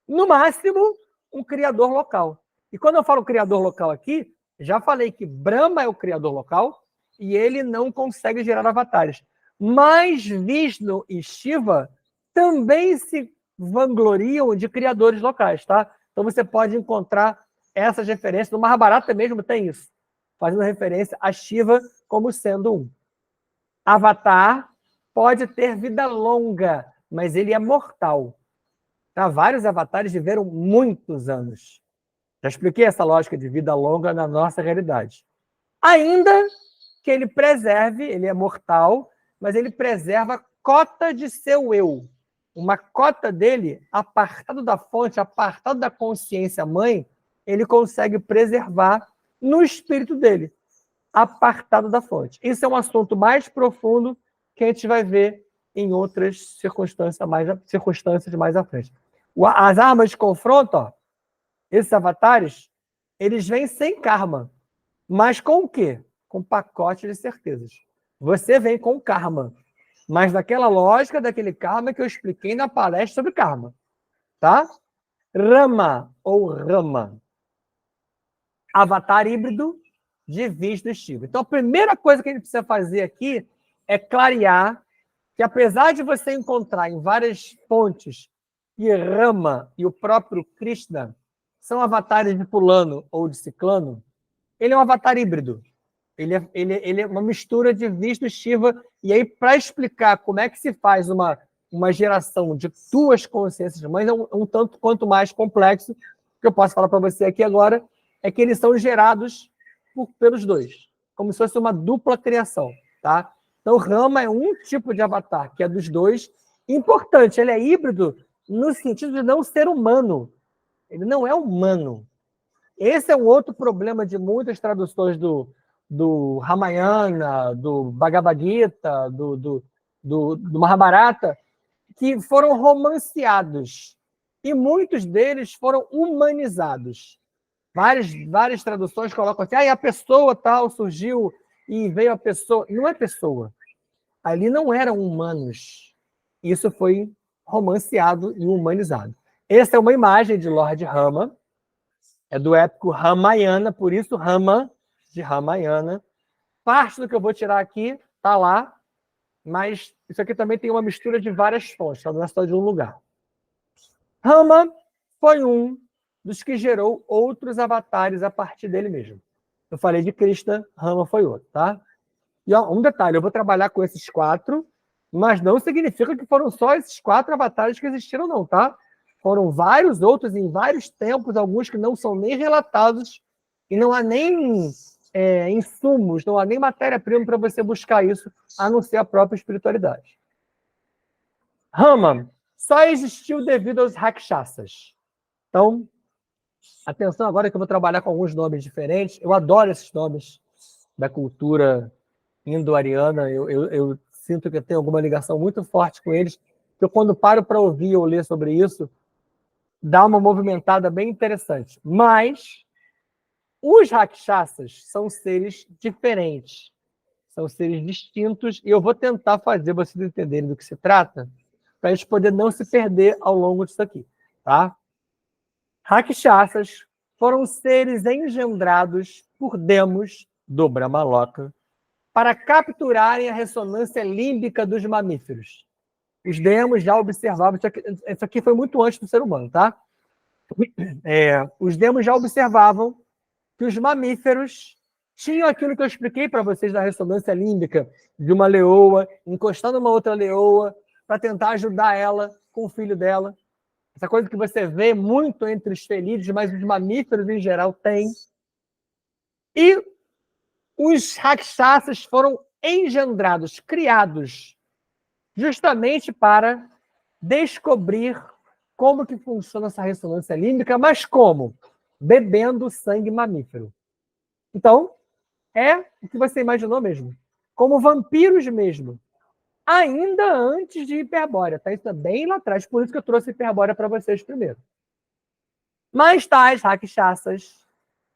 No máximo, um criador local. E quando eu falo criador local aqui, já falei que Brahma é o criador local e ele não consegue gerar avatares. Mas Vishnu e Shiva também se vangloriam de criadores locais, tá? Então você pode encontrar essas referências. No Mahabharata mesmo tem isso, fazendo referência a Shiva como sendo um. Avatar pode ter vida longa, mas ele é mortal. Tá? Vários avatares viveram muitos anos. Já expliquei essa lógica de vida longa na nossa realidade. Ainda que ele preserve, ele é mortal, mas ele preserva a cota de seu eu. Uma cota dele, apartado da fonte, apartado da consciência mãe, ele consegue preservar no espírito dele, apartado da fonte. Isso é um assunto mais profundo que a gente vai ver em outras circunstâncias mais à frente. As armas de confronto, ó, esses avatares, eles vêm sem karma. Mas com o quê? Com pacote de certezas. Você vem com karma. Mas naquela lógica daquele karma que eu expliquei na palestra sobre karma. Tá? Rama ou Rama. Avatar híbrido de Vishnu e Shiva. Então, a primeira coisa que a gente precisa fazer aqui é clarear que, apesar de você encontrar em várias fontes que Rama e o próprio Krishna são avatares de fulano ou de ciclano, ele é um avatar híbrido. Ele é uma mistura de Vishnu e Shiva. E aí, para explicar como é que se faz uma geração de duas consciências mães, é um tanto quanto mais complexo. O que eu posso falar para você aqui agora é que eles são gerados pelos dois, como se fosse uma dupla criação. Tá? Então, Rama é um tipo de avatar, que é dos dois. Importante, ele é híbrido no sentido de não ser humano. Ele não é humano. Esse é um outro problema de muitas traduções do Ramayana, do Bhagavad Gita, do Mahabharata, que foram romanceados. E muitos deles foram humanizados. Várias traduções colocam assim, a pessoa tal surgiu e veio a pessoa. Não é pessoa. Ali não eram humanos. Isso foi romanceado e humanizado. Essa é uma imagem de Lord Rama, é do épico Ramayana, por isso Rama, de Ramayana. Parte do que eu vou tirar aqui está lá, mas isso aqui também tem uma mistura de várias fontes, não é só de um lugar. Rama foi um dos que gerou outros avatares a partir dele mesmo. Eu falei de Krishna, Rama foi outro, tá? E ó, um detalhe, eu vou trabalhar com esses 4, mas não significa que foram só esses 4 avatares que existiram, não, tá? Foram vários outros em vários tempos, alguns que não são nem relatados, e não há nem insumos, não há nem matéria-prima para você buscar isso, a não ser a própria espiritualidade. Rama só existiu devido aos Rakshasas. Então, atenção agora que eu vou trabalhar com alguns nomes diferentes. Eu adoro esses nomes da cultura indo-ariana. Eu sinto que eu tenho alguma ligação muito forte com eles. Eu, quando paro para ouvir ou ler sobre isso, dá uma movimentada bem interessante. Mas os Rakshasas são seres diferentes. São seres distintos. E eu vou tentar fazer vocês entenderem do que se trata, para a gente poder não se perder ao longo disso aqui. Tá? Rakshasas foram seres engendrados por demos do Brahmaloka para capturarem a ressonância límbica dos mamíferos. Os demos já observavam, isso aqui foi muito antes do ser humano, tá? Os demos já observavam que os mamíferos tinham aquilo que eu expliquei para vocês da ressonância límbica, de uma leoa encostando uma outra leoa para tentar ajudar ela com o filho dela. Essa coisa que você vê muito entre os felídeos, mas os mamíferos em geral têm. E os Rakshasas foram engendrados, criados, justamente para descobrir como que funciona essa ressonância límbica, mas como? Bebendo sangue mamífero. Então, é o que você imaginou mesmo. Como vampiros mesmo. Ainda antes de Hiperbórea, tá? Isso é bem lá atrás, por isso que eu trouxe Hiperbórea para vocês primeiro. Mas tais Rakshasas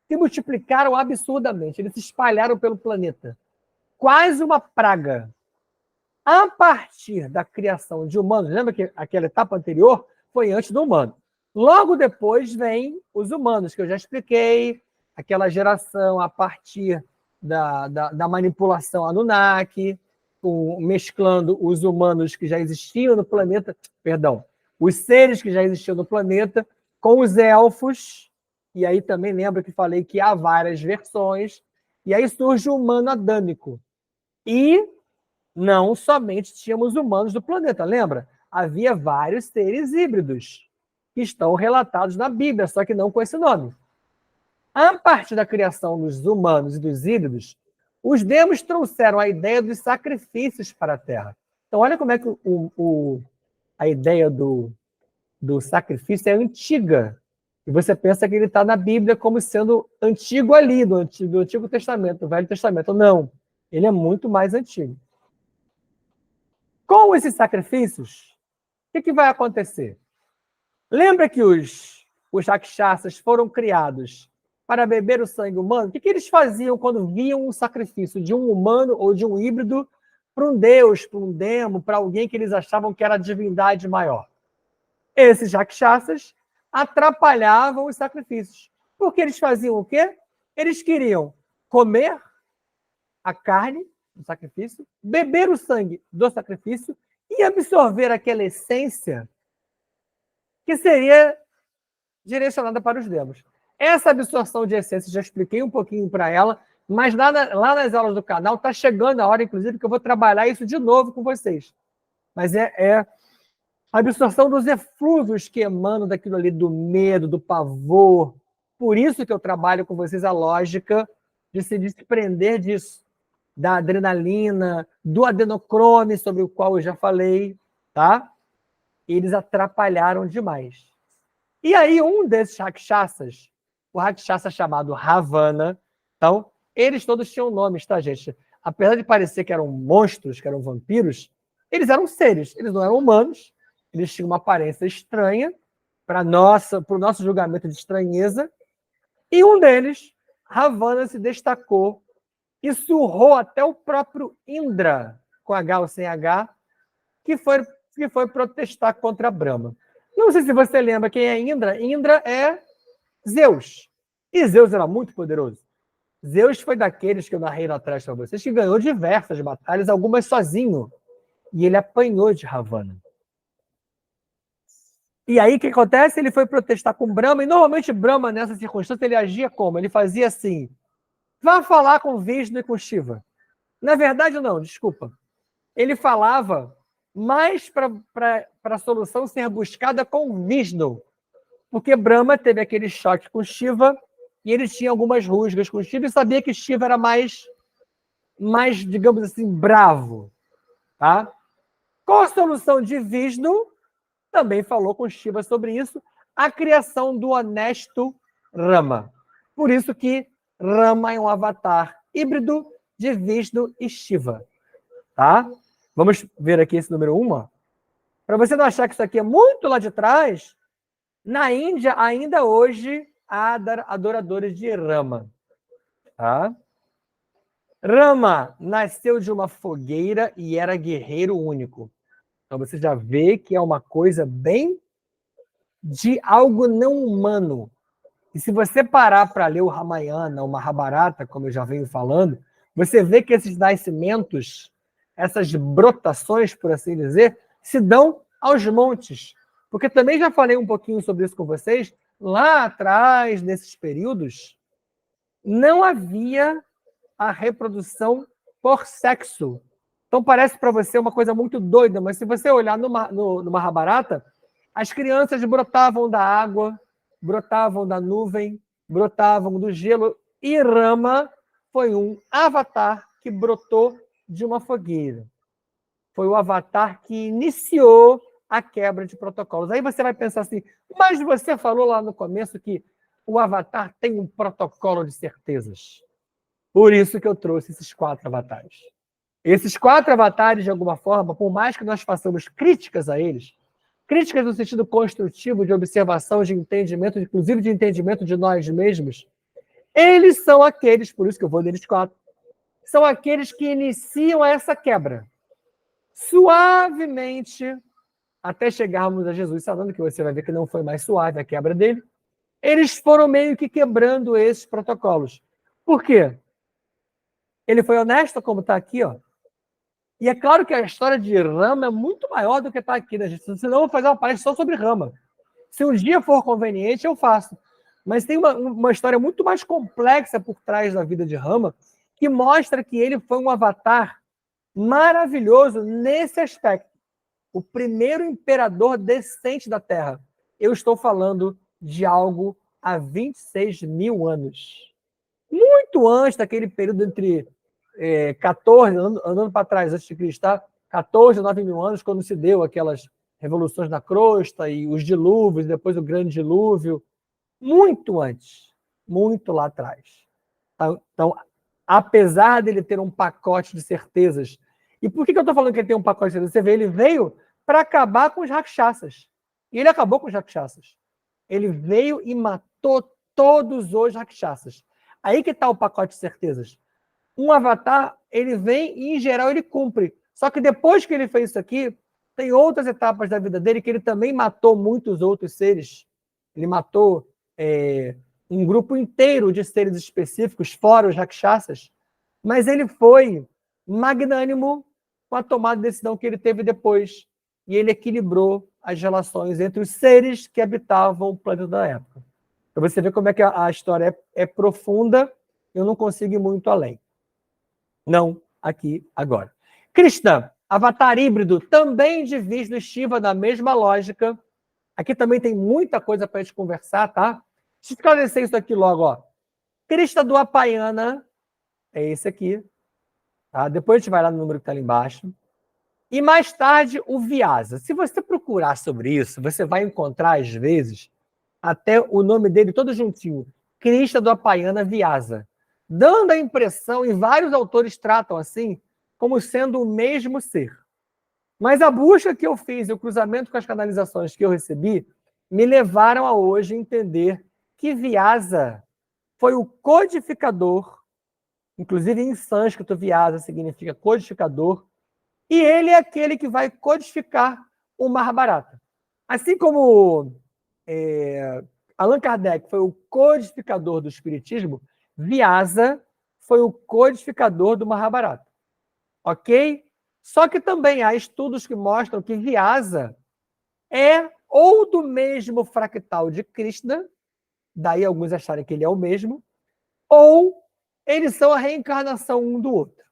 se multiplicaram absurdamente, eles se espalharam pelo planeta. Quase uma praga. A partir da criação de humanos, lembra que aquela etapa anterior foi antes do humano. Logo depois vem os humanos, que eu já expliquei, aquela geração a partir da manipulação Anunnaki, mesclando os humanos que já existiam no planeta, os seres que já existiam no planeta, com os elfos, e aí também lembra que falei que há várias versões, e aí surge o humano adâmico. E não somente tínhamos humanos do planeta, lembra? Havia vários seres híbridos que estão relatados na Bíblia, só que não com esse nome. A partir da criação dos humanos e dos híbridos, os demos trouxeram a ideia dos sacrifícios para a Terra. Então, olha como é que a ideia do sacrifício é antiga. E você pensa que ele está na Bíblia como sendo antigo ali, do Antigo Testamento, do Velho Testamento. Não, ele é muito mais antigo. Com esses sacrifícios, o que vai acontecer? Lembra que os Rakshasas foram criados para beber o sangue humano? O que eles faziam quando viam um sacrifício de um humano ou de um híbrido para um deus, para um demo, para alguém que eles achavam que era a divindade maior? Esses Rakshasas atrapalhavam os sacrifícios. Porque eles faziam o quê? Eles queriam comer a carne do sacrifício, beber o sangue do sacrifício e absorver aquela essência que seria direcionada para os demos. Essa absorção de essência, já expliquei um pouquinho para ela, mas lá nas aulas do canal está chegando a hora, inclusive, que eu vou trabalhar isso de novo com vocês. Mas é a absorção dos eflúvios que emanam daquilo ali, do medo, do pavor. Por isso que eu trabalho com vocês a lógica de se desprender disso, da adrenalina, do adenocrome, sobre o qual eu já falei, tá? Eles atrapalharam demais. E aí, um desses Rakshasas, o Rakshasa chamado Ravana, então, eles todos tinham nomes, tá, gente? Apesar de parecer que eram monstros, que eram vampiros, eles eram seres, eles não eram humanos, eles tinham uma aparência estranha, para o nosso julgamento de estranheza, e um deles, Ravana, se destacou e surrou até o próprio Indra, com H ou sem H, que foi protestar contra Brahma. Não sei se você lembra quem é Indra. Indra é Zeus. E Zeus era muito poderoso. Zeus foi daqueles que eu narrei lá atrás para vocês, que ganhou diversas batalhas, algumas sozinho. E ele apanhou de Ravana. E aí, o que acontece? Ele foi protestar com Brahma, e normalmente Brahma, nessa circunstância, ele agia como? Ele fazia assim, vá falar com Vishnu e com Shiva. Na verdade, não, desculpa. Ele falava mais para a solução ser buscada com Vishnu, porque Brahma teve aquele choque com Shiva, e ele tinha algumas rusgas com Shiva, e sabia que Shiva era mais, digamos assim, bravo. Tá? Com a solução de Vishnu, também falou com Shiva sobre isso, a criação do honesto Rama. Por isso que Rama é um avatar híbrido de Vishnu e Shiva. Tá? Vamos ver aqui esse número 1. Para você não achar que isso aqui é muito lá de trás, na Índia, ainda hoje, há adoradores de Rama. Tá? Rama nasceu de uma fogueira e era guerreiro único. Então você já vê que é uma coisa bem de algo não humano. E se você parar para ler o Ramayana, o Mahabharata, como eu já venho falando, você vê que esses nascimentos, essas brotações, por assim dizer, se dão aos montes. Porque também já falei um pouquinho sobre isso com vocês, lá atrás, nesses períodos, não havia a reprodução por sexo. Então parece para você uma coisa muito doida, mas se você olhar no Mahabharata, as crianças brotavam da água, brotavam da nuvem, brotavam do gelo, e Rama foi um avatar que brotou de uma fogueira. Foi o avatar que iniciou a quebra de protocolos. Aí você vai pensar assim, mas você falou lá no começo que o avatar tem um protocolo de certezas. Por isso que eu trouxe esses 4 avatares. Esses 4 avatares, de alguma forma, por mais que nós façamos críticas a eles, críticas no sentido construtivo, de observação, de entendimento, inclusive de entendimento de nós mesmos, eles são aqueles, por isso que eu vou neles 4, são aqueles que iniciam essa quebra. Suavemente, até chegarmos a Jesus, sabendo que você vai ver que não foi mais suave a quebra dele, eles foram meio que quebrando esses protocolos. Por quê? Ele foi honesto, como está aqui, ó. E é claro que a história de Rama é muito maior do que está aqui, né, gente? Senão eu vou fazer uma palestra só sobre Rama. Se um dia for conveniente, eu faço. Mas tem uma história muito mais complexa por trás da vida de Rama, que mostra que ele foi um avatar maravilhoso nesse aspecto. O primeiro imperador decente da Terra. Eu estou falando de algo há 26 mil anos. Muito antes daquele período entre 14, andando para trás, antes de Cristo, tá? 14, 9 mil anos, quando se deu aquelas revoluções na crosta e os dilúvios, depois o grande dilúvio. Muito antes, muito lá atrás. Então, apesar dele ter um pacote de certezas, e por que eu estou falando que ele tem um pacote de certezas? Você vê, ele veio para acabar com os rakshasas. E ele acabou com os rakshasas. Ele veio e matou todos os rakshasas. Aí que está o pacote de certezas. Um avatar, ele vem e, em geral, ele cumpre. Só que depois que ele fez isso aqui, tem outras etapas da vida dele que ele também matou muitos outros seres. Ele matou um grupo inteiro de seres específicos, fora os rakshasas, mas ele foi magnânimo com a tomada de decisão que ele teve depois. E ele equilibrou as relações entre os seres que habitavam o planeta da época. Para você ver como é que a história é profunda, eu não consigo ir muito além. Não aqui, agora. Krishna, avatar híbrido, também de Vishnu e Shiva, na mesma lógica. Aqui também tem muita coisa para a gente conversar, tá? Deixa eu esclarecer isso aqui logo, ó. Krishna do Apayana, é esse aqui. Tá? Depois a gente vai lá no número que está ali embaixo. E mais tarde, o Vyasa. Se você procurar sobre isso, você vai encontrar, às vezes, até o nome dele todo juntinho. Krishna do Apayana Vyasa. Dando a impressão, e vários autores tratam assim, como sendo o mesmo ser. Mas a busca que eu fiz e o cruzamento com as canalizações que eu recebi me levaram a hoje entender que Vyasa foi o codificador, inclusive em sânscrito, Vyasa significa codificador, e ele é aquele que vai codificar o Mahabharata. Assim como Allan Kardec foi o codificador do Espiritismo, Vyasa foi o codificador do Mahabharata. Ok? Só que também há estudos que mostram que Vyasa é ou do mesmo fractal de Krishna, daí alguns acharem que ele é o mesmo, ou eles são a reencarnação um do outro.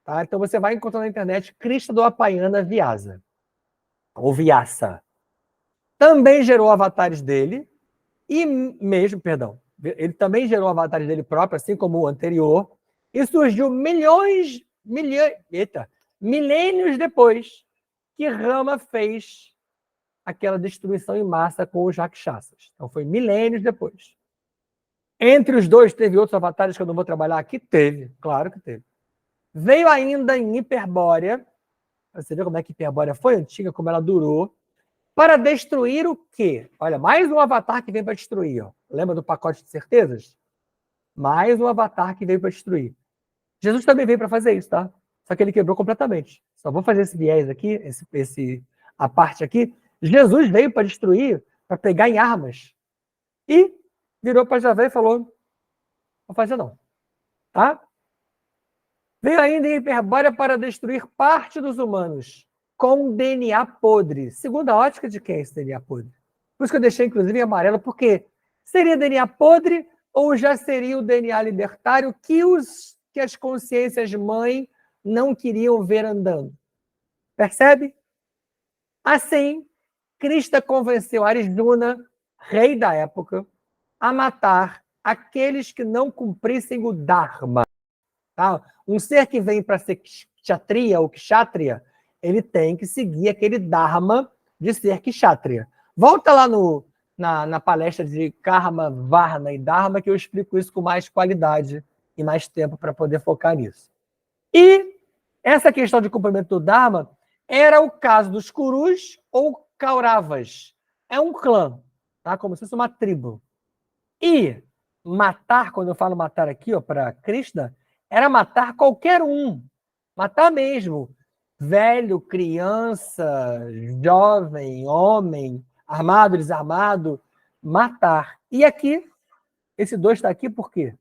Tá? Então você vai encontrar na internet Krishna do Apayana Vyasa, ou Vyasa. Também gerou avatares dele, ele também gerou avatares dele próprio, assim como o anterior, e surgiu milênios depois que Rama fez aquela destruição em massa com os Rakshasas. Então foi milênios depois. Entre os dois teve outros avatares que eu não vou trabalhar aqui? Teve, claro que teve. Veio ainda em Hiperbórea, você vê como é que Hiperbórea foi antiga, como ela durou, para destruir o quê? Olha, mais um avatar que vem para destruir. Ó. Lembra do pacote de certezas? Mais um avatar que veio para destruir. Jesus também veio para fazer isso, tá? Só que ele quebrou completamente. Só vou fazer esse viés aqui, a parte aqui. Jesus veio para destruir, para pegar em armas. E virou para Javé e falou, não vou fazer não. Tá? Veio ainda em Hiperbórea para destruir parte dos humanos com DNA podre. Segundo a ótica de quem é esse DNA podre? Por isso que eu deixei, inclusive, em amarelo, porque seria DNA podre ou já seria o DNA libertário que as consciências mãe não queriam ver andando? Percebe? Assim, Krishna convenceu Arjuna, rei da época, a matar aqueles que não cumprissem o Dharma. Tá? Um ser que vem para ser kshatriya ou kshatriya, ele tem que seguir aquele Dharma de ser kshatriya. Volta lá na palestra de Karma, Varna e Dharma, que eu explico isso com mais qualidade e mais tempo para poder focar nisso. E essa questão de cumprimento do Dharma era o caso dos Kurus ou Kauravas. É um clã, tá? Como se fosse uma tribo. E matar, quando eu falo matar aqui para Krishna, era matar qualquer um. Matar mesmo. Velho, criança, jovem, homem, armado, desarmado. Matar. E aqui, esse 2 está aqui por quê?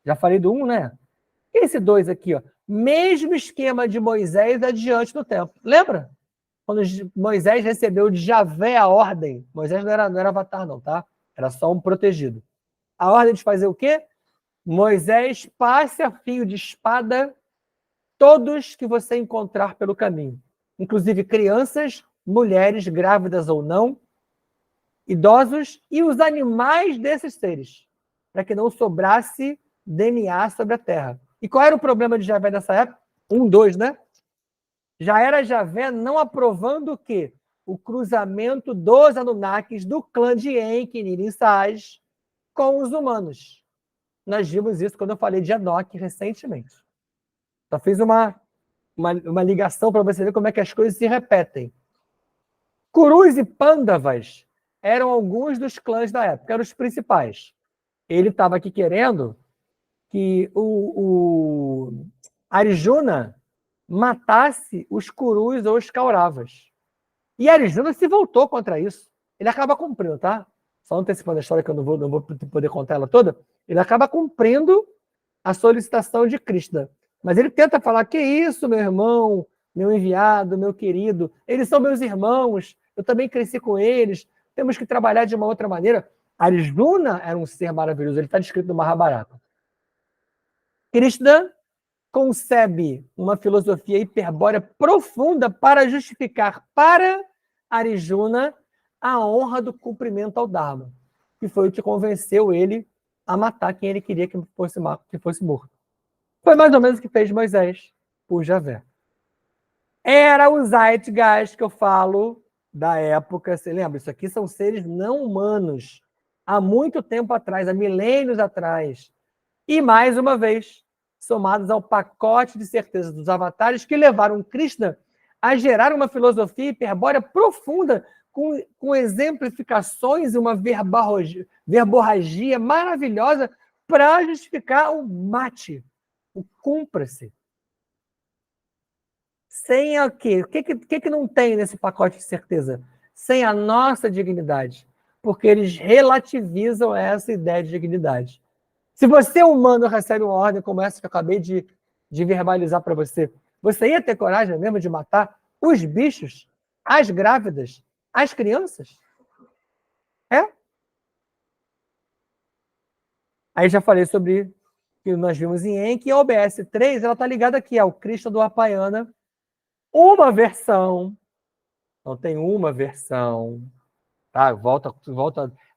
Já falei do 1, né? Esse 2 aqui, ó. Mesmo esquema de Moisés adiante no tempo. Lembra? Quando Moisés recebeu de Javé a ordem. Moisés não era avatar, não, tá? Era só um protegido. A ordem de fazer o quê? Moisés, passe a fio de espada todos que você encontrar pelo caminho. Inclusive crianças, mulheres, grávidas ou não, idosos e os animais desses seres. Para que não sobrasse DNA sobre a terra. E qual era o problema de Javé nessa época? 1, 2, né? Já era Javé não aprovando o quê? O cruzamento dos Anunnakis do clã de Enki, Nirinsaj, com os humanos. Nós vimos isso quando eu falei de Enoque recentemente. Só fiz uma ligação para você ver como é que as coisas se repetem. Kurus e Pandavas eram alguns dos clãs da época, eram os principais. Ele estava aqui querendo que o Arjuna matasse os Kurus ou os Kauravas. E Arjuna se voltou contra isso. Ele acaba cumprindo, tá? Só antecipando a história, que eu não vou poder contar ela toda. Ele acaba cumprindo a solicitação de Krishna. Mas ele tenta falar, que isso, meu irmão, meu enviado, meu querido, eles são meus irmãos, eu também cresci com eles, temos que trabalhar de uma outra maneira. Arjuna era um ser maravilhoso, ele está descrito no Mahabharata. Krishna concebe uma filosofia hiperbórea profunda para justificar para Arjuna a honra do cumprimento ao Dharma, que foi o que convenceu ele a matar quem ele queria que fosse morto. Foi mais ou menos o que fez Moisés por Javé. Era o Zeitgeist que eu falo da época, você lembra? Isso aqui são seres não humanos, há muito tempo atrás, há milênios atrás. E, mais uma vez, somados ao pacote de certezas dos avatares que levaram Krishna a gerar uma filosofia hiperbórea profunda, com exemplificações e uma verborragia maravilhosa para justificar o mate, o cumpra-se. Sem o quê? O que não tem nesse pacote de certeza? Sem a nossa dignidade. Porque eles relativizam essa ideia de dignidade. Se você, humano, recebe uma ordem como essa que eu acabei de verbalizar para você, você ia ter coragem mesmo de matar os bichos, as grávidas, As crianças? É. Aí já falei sobre que nós vimos em Enki, e a OBS 3, ela está ligada aqui ao Cristo do Apaiana, uma versão, não tem uma versão, tá? Volta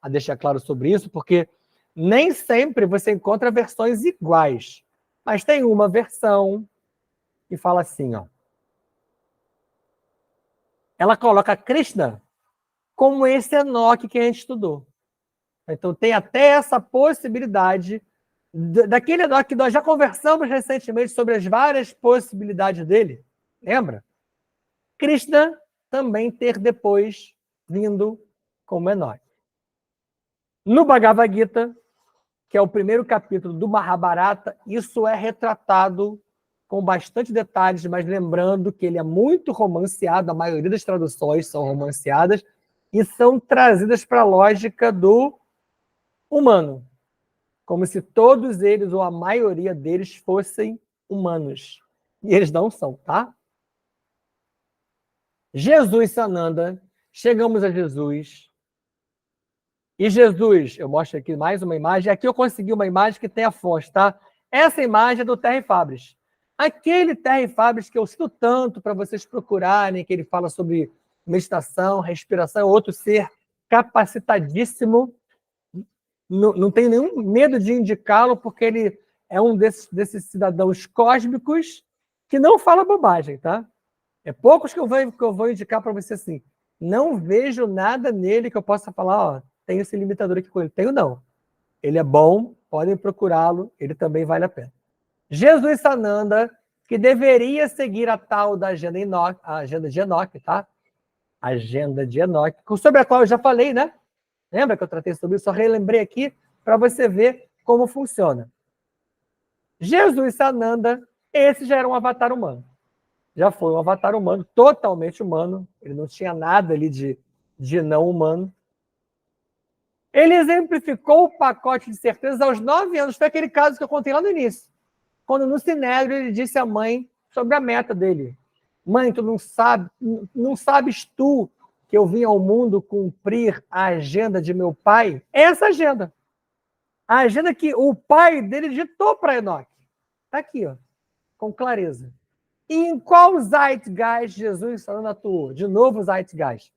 a deixar claro sobre isso, porque nem sempre você encontra versões iguais, mas tem uma versão que fala assim, ó. Ela coloca Krishna como esse Enoque que a gente estudou. Então tem até essa possibilidade daquele Enoque que nós já conversamos recentemente sobre as várias possibilidades dele. Lembra? Krishna também ter depois vindo como Enoque. No Bhagavad Gita, que é o primeiro capítulo do Mahabharata, isso é retratado com bastante detalhes, mas lembrando que ele é muito romanceado, a maioria das traduções são romanceadas e são trazidas para a lógica do humano, como se todos eles, ou a maioria deles, fossem humanos. E eles não são, tá? Jesus Sananda, chegamos a Jesus. E Jesus, eu mostro aqui mais uma imagem. Aqui eu consegui uma imagem que tem a fonte, tá? Essa imagem é do Terry Fabris. Aquele Terry Fabris que eu cito tanto para vocês procurarem, que ele fala sobre meditação, respiração, outro ser capacitadíssimo. Não tenho nenhum medo de indicá-lo, porque ele é um desses cidadãos cósmicos que não fala bobagem, tá? É poucos que eu vou indicar para você assim. Não vejo nada nele que eu possa falar, ó, tenho esse limitador aqui com ele. Tenho não. Ele é bom, podem procurá-lo, ele também vale a pena. Jesus Sananda, que deveria seguir a tal da agenda de Enoque, tá? Agenda de Enoque, sobre a qual eu já falei, né? Lembra que eu tratei sobre isso? Só relembrei aqui para você ver como funciona. Jesus Sananda, esse já era um avatar humano. Já foi um avatar humano, totalmente humano. Ele não tinha nada ali de não humano. Ele exemplificou o pacote de certezas aos 9 anos. Foi aquele caso que eu contei lá no início. Quando no Sinédrio ele disse à mãe sobre a meta dele. Mãe, tu não sabes tu que eu vim ao mundo cumprir a agenda de meu pai? Essa agenda. A agenda que o pai dele ditou para Enoque. Está aqui, ó, com clareza. E em qual Zeitgeist Jesus atuou? De novo, Zeitgeist.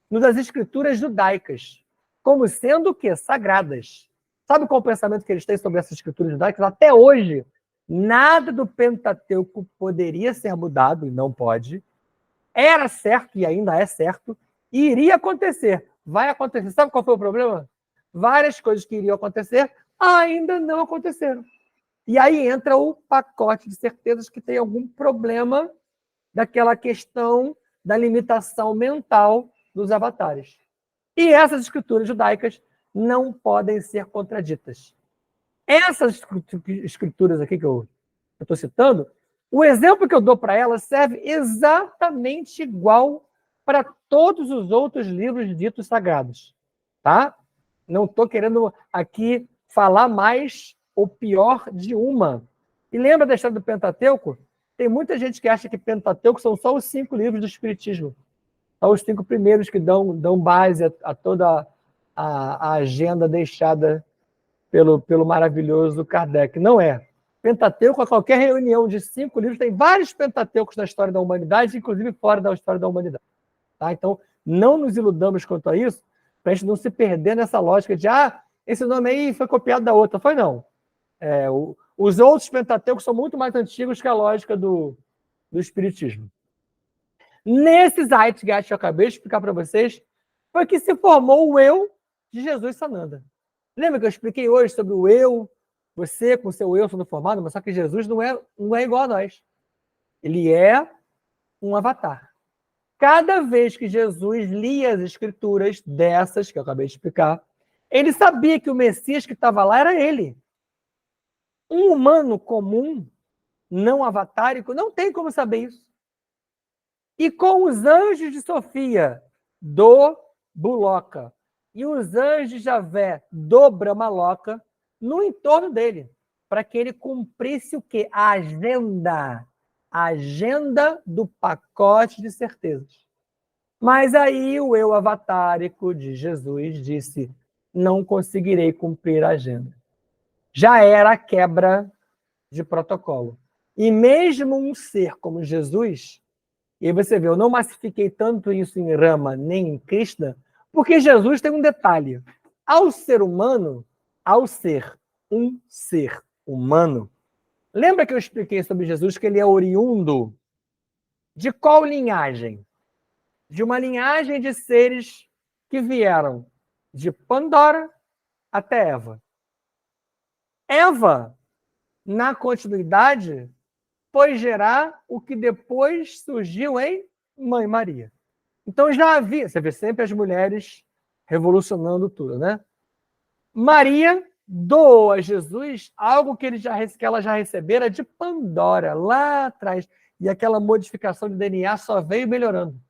No das escrituras judaicas, como sendo o quê? Sagradas. Sabe qual é o pensamento que eles têm sobre essas escrituras judaicas? Até hoje, nada do Pentateuco poderia ser mudado, e não pode. Era certo, e ainda é certo, e iria acontecer. Vai acontecer. Sabe qual foi o problema? Várias coisas que iriam acontecer ainda não aconteceram. E aí entra o pacote de certezas que tem algum problema daquela questão da limitação mental dos avatares. E essas escrituras judaicas não podem ser contraditas. Essas escrituras aqui que eu estou citando, o exemplo que eu dou para elas serve exatamente igual para todos os outros livros ditos sagrados. Tá? Não estou querendo aqui falar mais ou pior de uma. E lembra da história do Pentateuco? Tem muita gente que acha que Pentateuco são só os 5 livros do Espiritismo. São os 5 primeiros que dão base a toda a agenda deixada pelo maravilhoso Kardec. Não é. Pentateuco, a qualquer reunião de 5 livros, tem vários Pentateucos na história da humanidade, inclusive fora da história da humanidade. Tá? Então, não nos iludamos quanto a isso, para a gente não se perder nessa lógica de esse nome aí foi copiado da outra. Foi não. Os outros Pentateucos são muito mais antigos que a lógica do Espiritismo. Nesse Zeitgeist que eu acabei de explicar para vocês, foi que se formou o eu de Jesus Sananda. Lembra que eu expliquei hoje sobre o eu, você com o seu eu sendo formado, mas só que Jesus não é igual a nós. Ele é um avatar. Cada vez que Jesus lia as escrituras dessas, que eu acabei de explicar, ele sabia que o Messias que estava lá era ele. Um humano comum, não avatárico, não tem como saber isso. E com os anjos de Sofia, do Buloca, e os anjos de Javé, do Brahmaloka, no entorno dele, para que ele cumprisse o quê? A agenda do pacote de certezas. Mas aí o eu avatárico de Jesus disse: não conseguirei cumprir a agenda. Já era a quebra de protocolo. E mesmo um ser como Jesus, e aí você vê, eu não massifiquei tanto isso em Rama nem em Krishna, porque Jesus tem um detalhe. Ao ser humano, ao ser um ser humano, lembra que eu expliquei sobre Jesus que ele é oriundo de qual linhagem? De uma linhagem de seres que vieram de Pandora até Eva. Eva, na continuidade, foi gerar o que depois surgiu em Mãe Maria. Então já havia, você vê sempre as mulheres revolucionando tudo, né? Maria doou a Jesus algo que ela já recebera de Pandora, lá atrás. E aquela modificação de DNA só veio melhorando.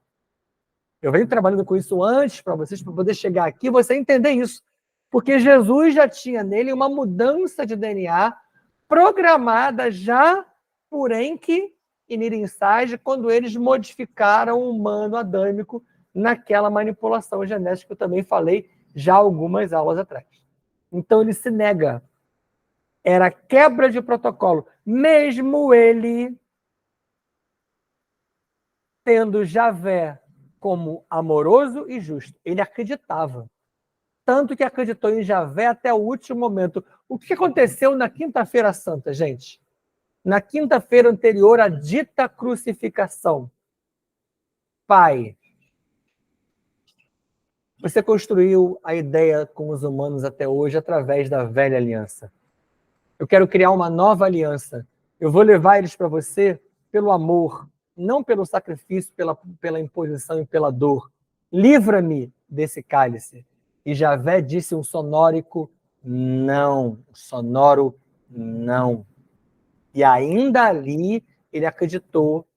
Eu venho trabalhando com isso antes para vocês, para poder chegar aqui e você entender isso. Porque Jesus já tinha nele uma mudança de DNA programada já por Enki e Nirinsage, quando eles modificaram o humano adâmico naquela manipulação genética que eu também falei já algumas aulas atrás. Então ele se nega. Era quebra de protocolo. Mesmo ele tendo Javé como amoroso e justo. Ele acreditava. Tanto que acreditou em Javé até o último momento. O que aconteceu na Quinta-feira Santa, gente? Na quinta-feira anterior à dita crucificação. Pai, você construiu a ideia com os humanos até hoje através da velha aliança. Eu quero criar uma nova aliança. Eu vou levar eles para você pelo amor, não pelo sacrifício, pela imposição e pela dor. Livra-me desse cálice. E Javé disse um sonórico não, sonoro não. E ainda ali ele acreditou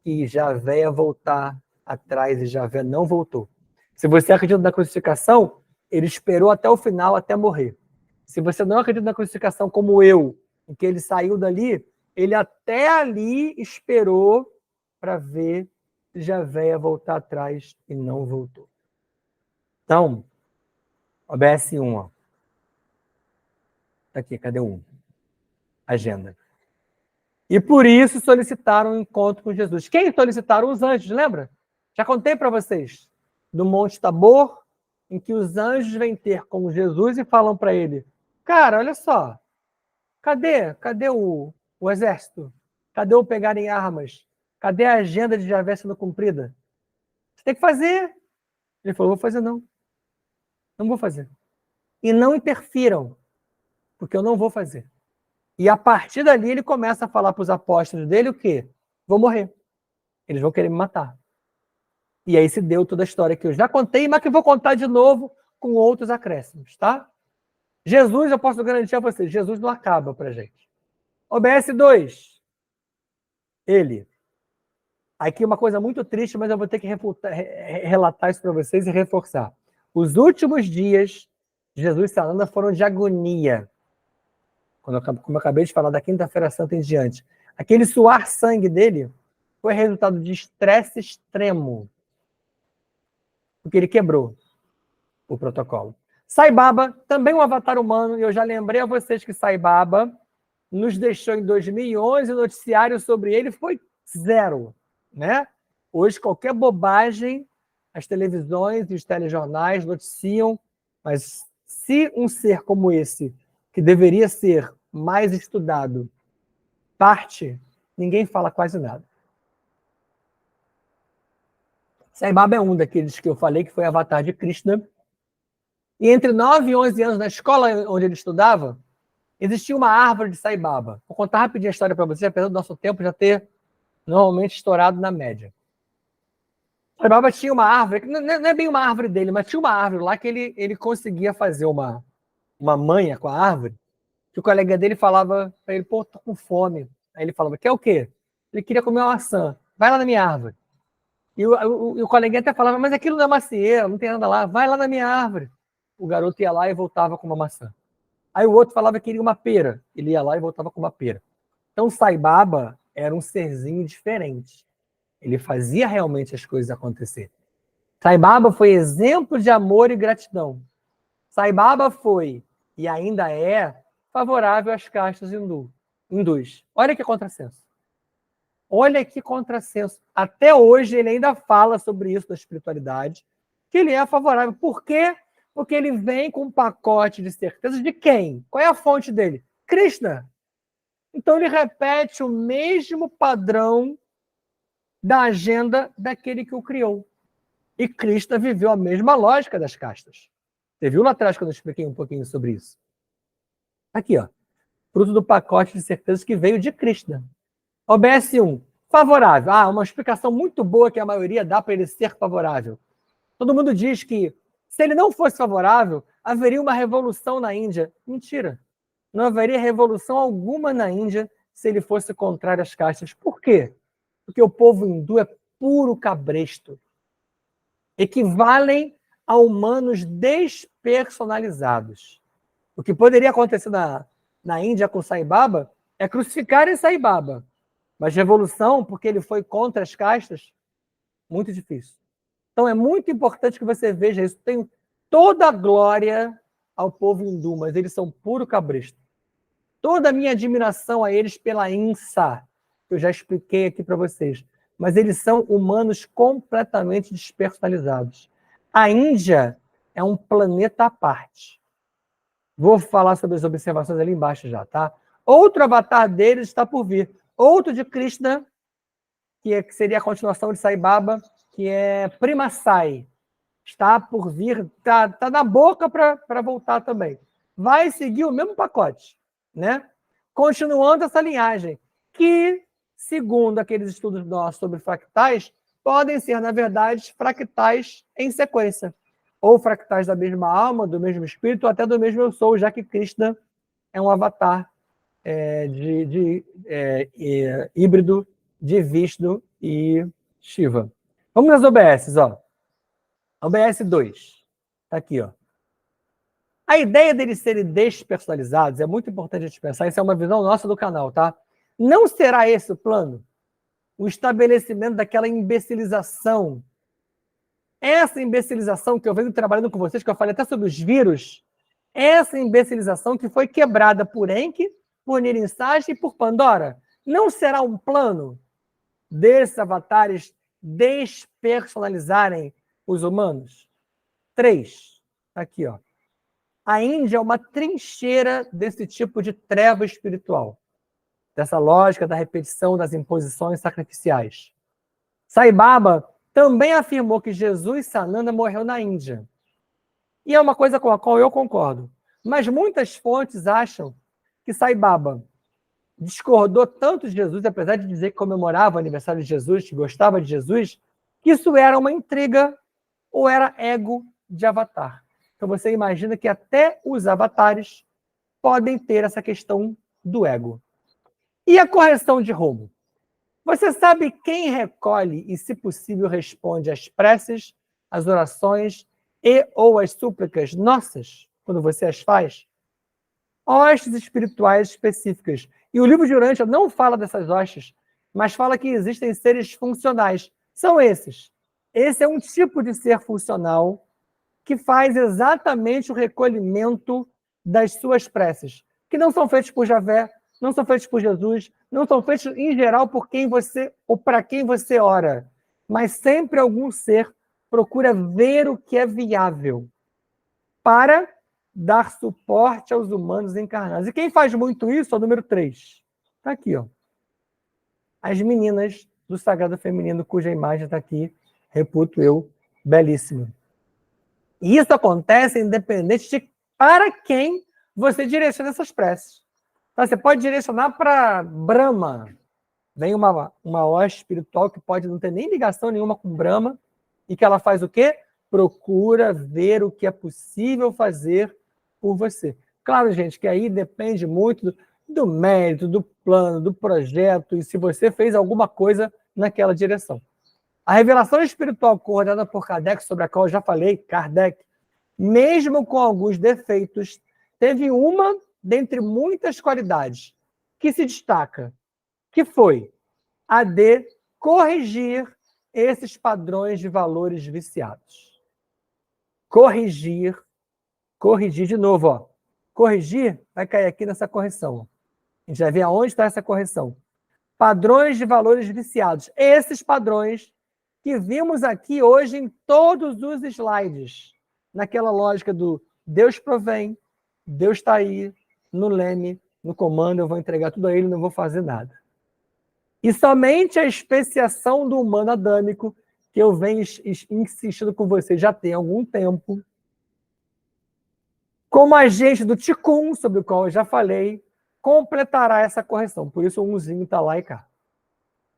que Javé ia voltar atrás e Javé não voltou. Se você acredita na crucificação, ele esperou até o final, até morrer. Se você não acredita na crucificação como eu, em que ele saiu dali, ele até ali esperou para ver se Javé ia voltar atrás e não voltou. Então, OBS 1. Ó. Tá aqui, cadê o 1? Agenda. E por isso solicitaram um encontro com Jesus. Quem solicitaram? Os anjos, lembra? Já contei para vocês. Do Monte Tabor, em que os anjos vêm ter com Jesus e falam para ele: cara, olha só, cadê o exército? Cadê o pegar em armas? Cadê a agenda de Javé sendo cumprida? Você tem que fazer. Ele falou: vou fazer não. Não vou fazer. E não interfiram, porque eu não vou fazer. E a partir dali ele começa a falar para os apóstolos dele o quê? Vou morrer. Eles vão querer me matar. E aí se deu toda a história que eu já contei, mas que eu vou contar de novo com outros acréscimos, tá? Jesus, eu posso garantir a vocês, Jesus não acaba para a gente. OBS 2. Ele. Aqui uma coisa muito triste, mas eu vou ter que relatar isso para vocês e reforçar. Os últimos dias de Jesus Sananda foram de agonia. Como eu acabei de falar, da Quinta-feira Santa em diante. Aquele suar sangue dele foi resultado de estresse extremo. Porque ele quebrou o protocolo. Sai Baba, também um avatar humano, e eu já lembrei a vocês que Sai Baba nos deixou em 2011, o noticiário sobre ele foi zero. Né? Hoje, qualquer bobagem, as televisões e os telejornais noticiam, mas se um ser como esse, que deveria ser mais estudado, parte, ninguém fala quase nada. Sai Baba é um daqueles que eu falei que foi avatar de Krishna. E entre 9 e 11 anos, na escola onde ele estudava, existia uma árvore de Sai Baba. Vou contar rapidinho a história para vocês, apesar do nosso tempo já ter normalmente estourado na média. Sai Baba tinha uma árvore, não é bem uma árvore dele, mas tinha uma árvore lá que ele conseguia fazer uma manha com a árvore, que o colega dele falava para ele: pô, tô com fome. Aí ele falava: quer o quê? Ele queria comer uma maçã. Vai lá na minha árvore. E o coleguinha até falava: mas aquilo não é macieira, não tem nada lá. Vai lá na minha árvore. O garoto ia lá e voltava com uma maçã. Aí o outro falava que queria uma pera. Ele ia lá e voltava com uma pera. Então Sai Baba era um serzinho diferente. Ele fazia realmente as coisas acontecer. Sai Baba foi exemplo de amor e gratidão. Sai Baba foi, e ainda é, favorável às castas hindus. Olha que contrassenso. Olha que contrassenso. Até hoje ele ainda fala sobre isso na espiritualidade, que ele é favorável. Por quê? Porque ele vem com um pacote de certeza de quem? Qual é a fonte dele? Krishna. Então ele repete o mesmo padrão da agenda daquele que o criou. E Krishna viveu a mesma lógica das castas. Você viu lá atrás quando eu expliquei um pouquinho sobre isso? Aqui, ó. Fruto do pacote de certezas que veio de Krishna. OBS 1, favorável. Uma explicação muito boa que a maioria dá para ele ser favorável. Todo mundo diz que se ele não fosse favorável, haveria uma revolução na Índia. Mentira. Não haveria revolução alguma na Índia se ele fosse contrário às castas. Por quê? Porque o povo hindu é puro cabresto. Equivalem a humanos despersonalizados. O que poderia acontecer na Índia com Sai Baba é crucificarem Sai Baba. Mas revolução, porque ele foi contra as castas, muito difícil. Então é muito importante que você veja isso. Tem toda a glória ao povo hindu, mas eles são puro cabresto. Toda a minha admiração a eles pela INSA, que eu já expliquei aqui para vocês. Mas eles são humanos completamente despersonalizados. A Índia é um planeta à parte. Vou falar sobre as observações ali embaixo já, tá? Outro avatar deles está por vir. Outro de Krishna, que seria a continuação de Sai Baba, que é Prima Sai. Está por vir, tá na boca para voltar também. Vai seguir o mesmo pacote, né? Continuando essa linhagem, que, segundo aqueles estudos nossos sobre fractais, podem ser, na verdade, fractais em sequência. Ou fractais da mesma alma, do mesmo espírito, ou até do mesmo eu sou, já que Krishna é um avatar híbrido de Vishnu e Shiva. Vamos nas OBS, ó. OBS 2. Tá aqui, ó. A ideia deles serem despersonalizados é muito importante a gente pensar. Isso é uma visão nossa do canal, tá? Não será esse o plano? O estabelecimento daquela imbecilização. Essa imbecilização que eu venho trabalhando com vocês, que eu falei até sobre os vírus, essa imbecilização que foi quebrada por Enki, por Nirinsage e por Pandora. Não será um plano desses avatares despersonalizarem os humanos? 3. Aqui, ó. A Índia é uma trincheira desse tipo de treva espiritual, dessa lógica da repetição das imposições sacrificiais. Sai Baba também afirmou que Jesus Sananda morreu na Índia. E é uma coisa com a qual eu concordo. Mas muitas fontes acham que Sai Baba discordou tanto de Jesus, apesar de dizer que comemorava o aniversário de Jesus, que gostava de Jesus, que isso era uma intriga ou era ego de avatar. Então você imagina que até os avatares podem ter essa questão do ego. E a correção de rumo? Você sabe quem recolhe e, se possível, responde às preces, às orações e ou às súplicas nossas, quando você as faz? Hostes espirituais específicas. E o livro de Urântia não fala dessas hostes, mas fala que existem seres funcionais. São esses. Esse é um tipo de ser funcional que faz exatamente o recolhimento das suas preces, que não são feitos por Javé, não são feitos por Jesus, não são feitos, em geral, por quem você ou para quem você ora, mas sempre algum ser procura ver o que é viável para dar suporte aos humanos encarnados. E quem faz muito isso é o número 3. Está aqui, ó. As meninas do Sagrado Feminino, cuja imagem está aqui, reputo eu, belíssima. E isso acontece independente de para quem você direciona essas preces. Então, você pode direcionar para Brahma. Vem uma hoste espiritual que pode não ter nem ligação nenhuma com Brahma e que ela faz o quê? Procura ver o que é possível fazer por você. Claro, gente, que aí depende muito do mérito, do plano, do projeto e se você fez alguma coisa naquela direção. A revelação espiritual coordenada por Kardec, sobre a qual eu já falei, Kardec, mesmo com alguns defeitos, teve uma dentre muitas qualidades que se destaca, que foi a de corrigir esses padrões de valores viciados. Corrigir de novo, ó. Corrigir vai cair aqui nessa correção. A gente vai ver aonde está essa correção. Padrões de valores viciados. Esses padrões que vimos aqui hoje em todos os slides. Naquela lógica do Deus provém, Deus está aí, no leme, no comando, eu vou entregar tudo a ele, não vou fazer nada. E somente a especiação do humano adâmico, que eu venho insistindo com vocês já tem algum tempo, como agente do Tikkun, sobre o qual eu já falei, completará essa correção. Por isso o umzinho está lá e cá.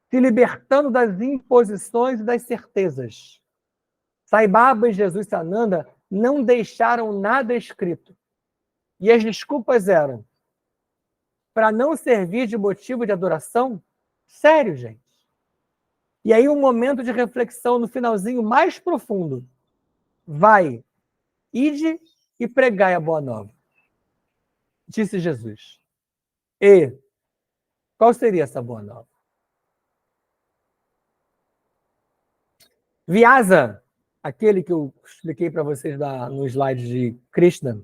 Se libertando das imposições e das certezas. Sai Baba e Jesus Sananda não deixaram nada escrito. E as desculpas eram para não servir de motivo de adoração? Sério, gente. E aí um momento de reflexão no finalzinho mais profundo. Vai, ide e pregai a boa nova. Disse Jesus. E qual seria essa boa nova? Vyasa, aquele que eu expliquei para vocês no slide de Krishna,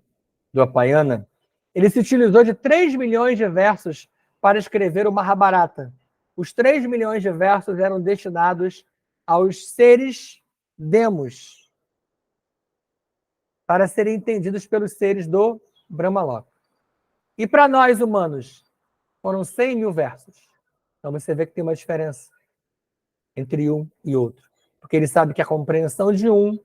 do Apayana, ele se utilizou de 3 milhões de versos para escrever o Mahabharata. Os 3 milhões de versos eram destinados aos seres demos, para serem entendidos pelos seres do Brahmaloka. E para nós, humanos, foram 100 mil versos. Então você vê que tem uma diferença entre um e outro. Porque ele sabe que a compreensão de um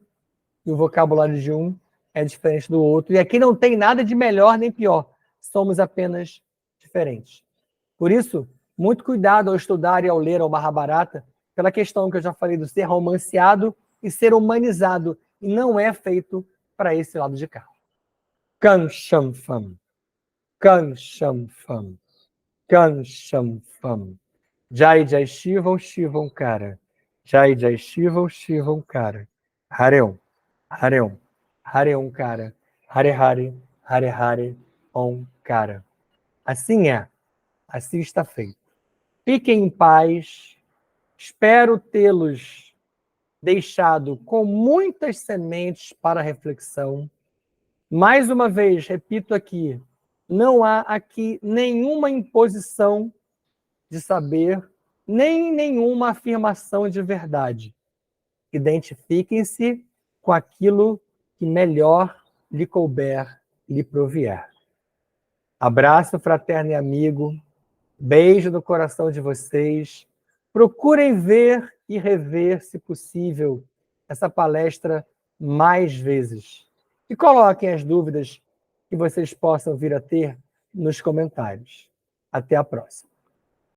e o vocabulário de um é diferente do outro. E aqui não tem nada de melhor nem pior. Somos apenas diferentes. Por isso, muito cuidado ao estudar e ao ler o Mahabharata, pela questão que eu já falei do ser romanceado e ser humanizado. E não é feito para esse lado de cá. Kanshamfam. Kanshamfam. Kanshamfam. Jai Jai Shivam Shivam Kara. Jai Jai Shivam Shivam Kara. Hareum. Hareum. Hareum Kara. Hare Hare. Hare Hare. Om Kara. Assim é. Assim está feito. Fiquem em paz. Espero tê-los deixado com muitas sementes para reflexão. Mais uma vez, repito aqui, não há aqui nenhuma imposição de saber, nem nenhuma afirmação de verdade. Identifiquem-se com aquilo que melhor lhe couber, lhe provier. Abraço fraterno e amigo, beijo no coração de vocês. Procurem ver e rever, se possível, essa palestra mais vezes. E coloquem as dúvidas que vocês possam vir a ter nos comentários. Até a próxima.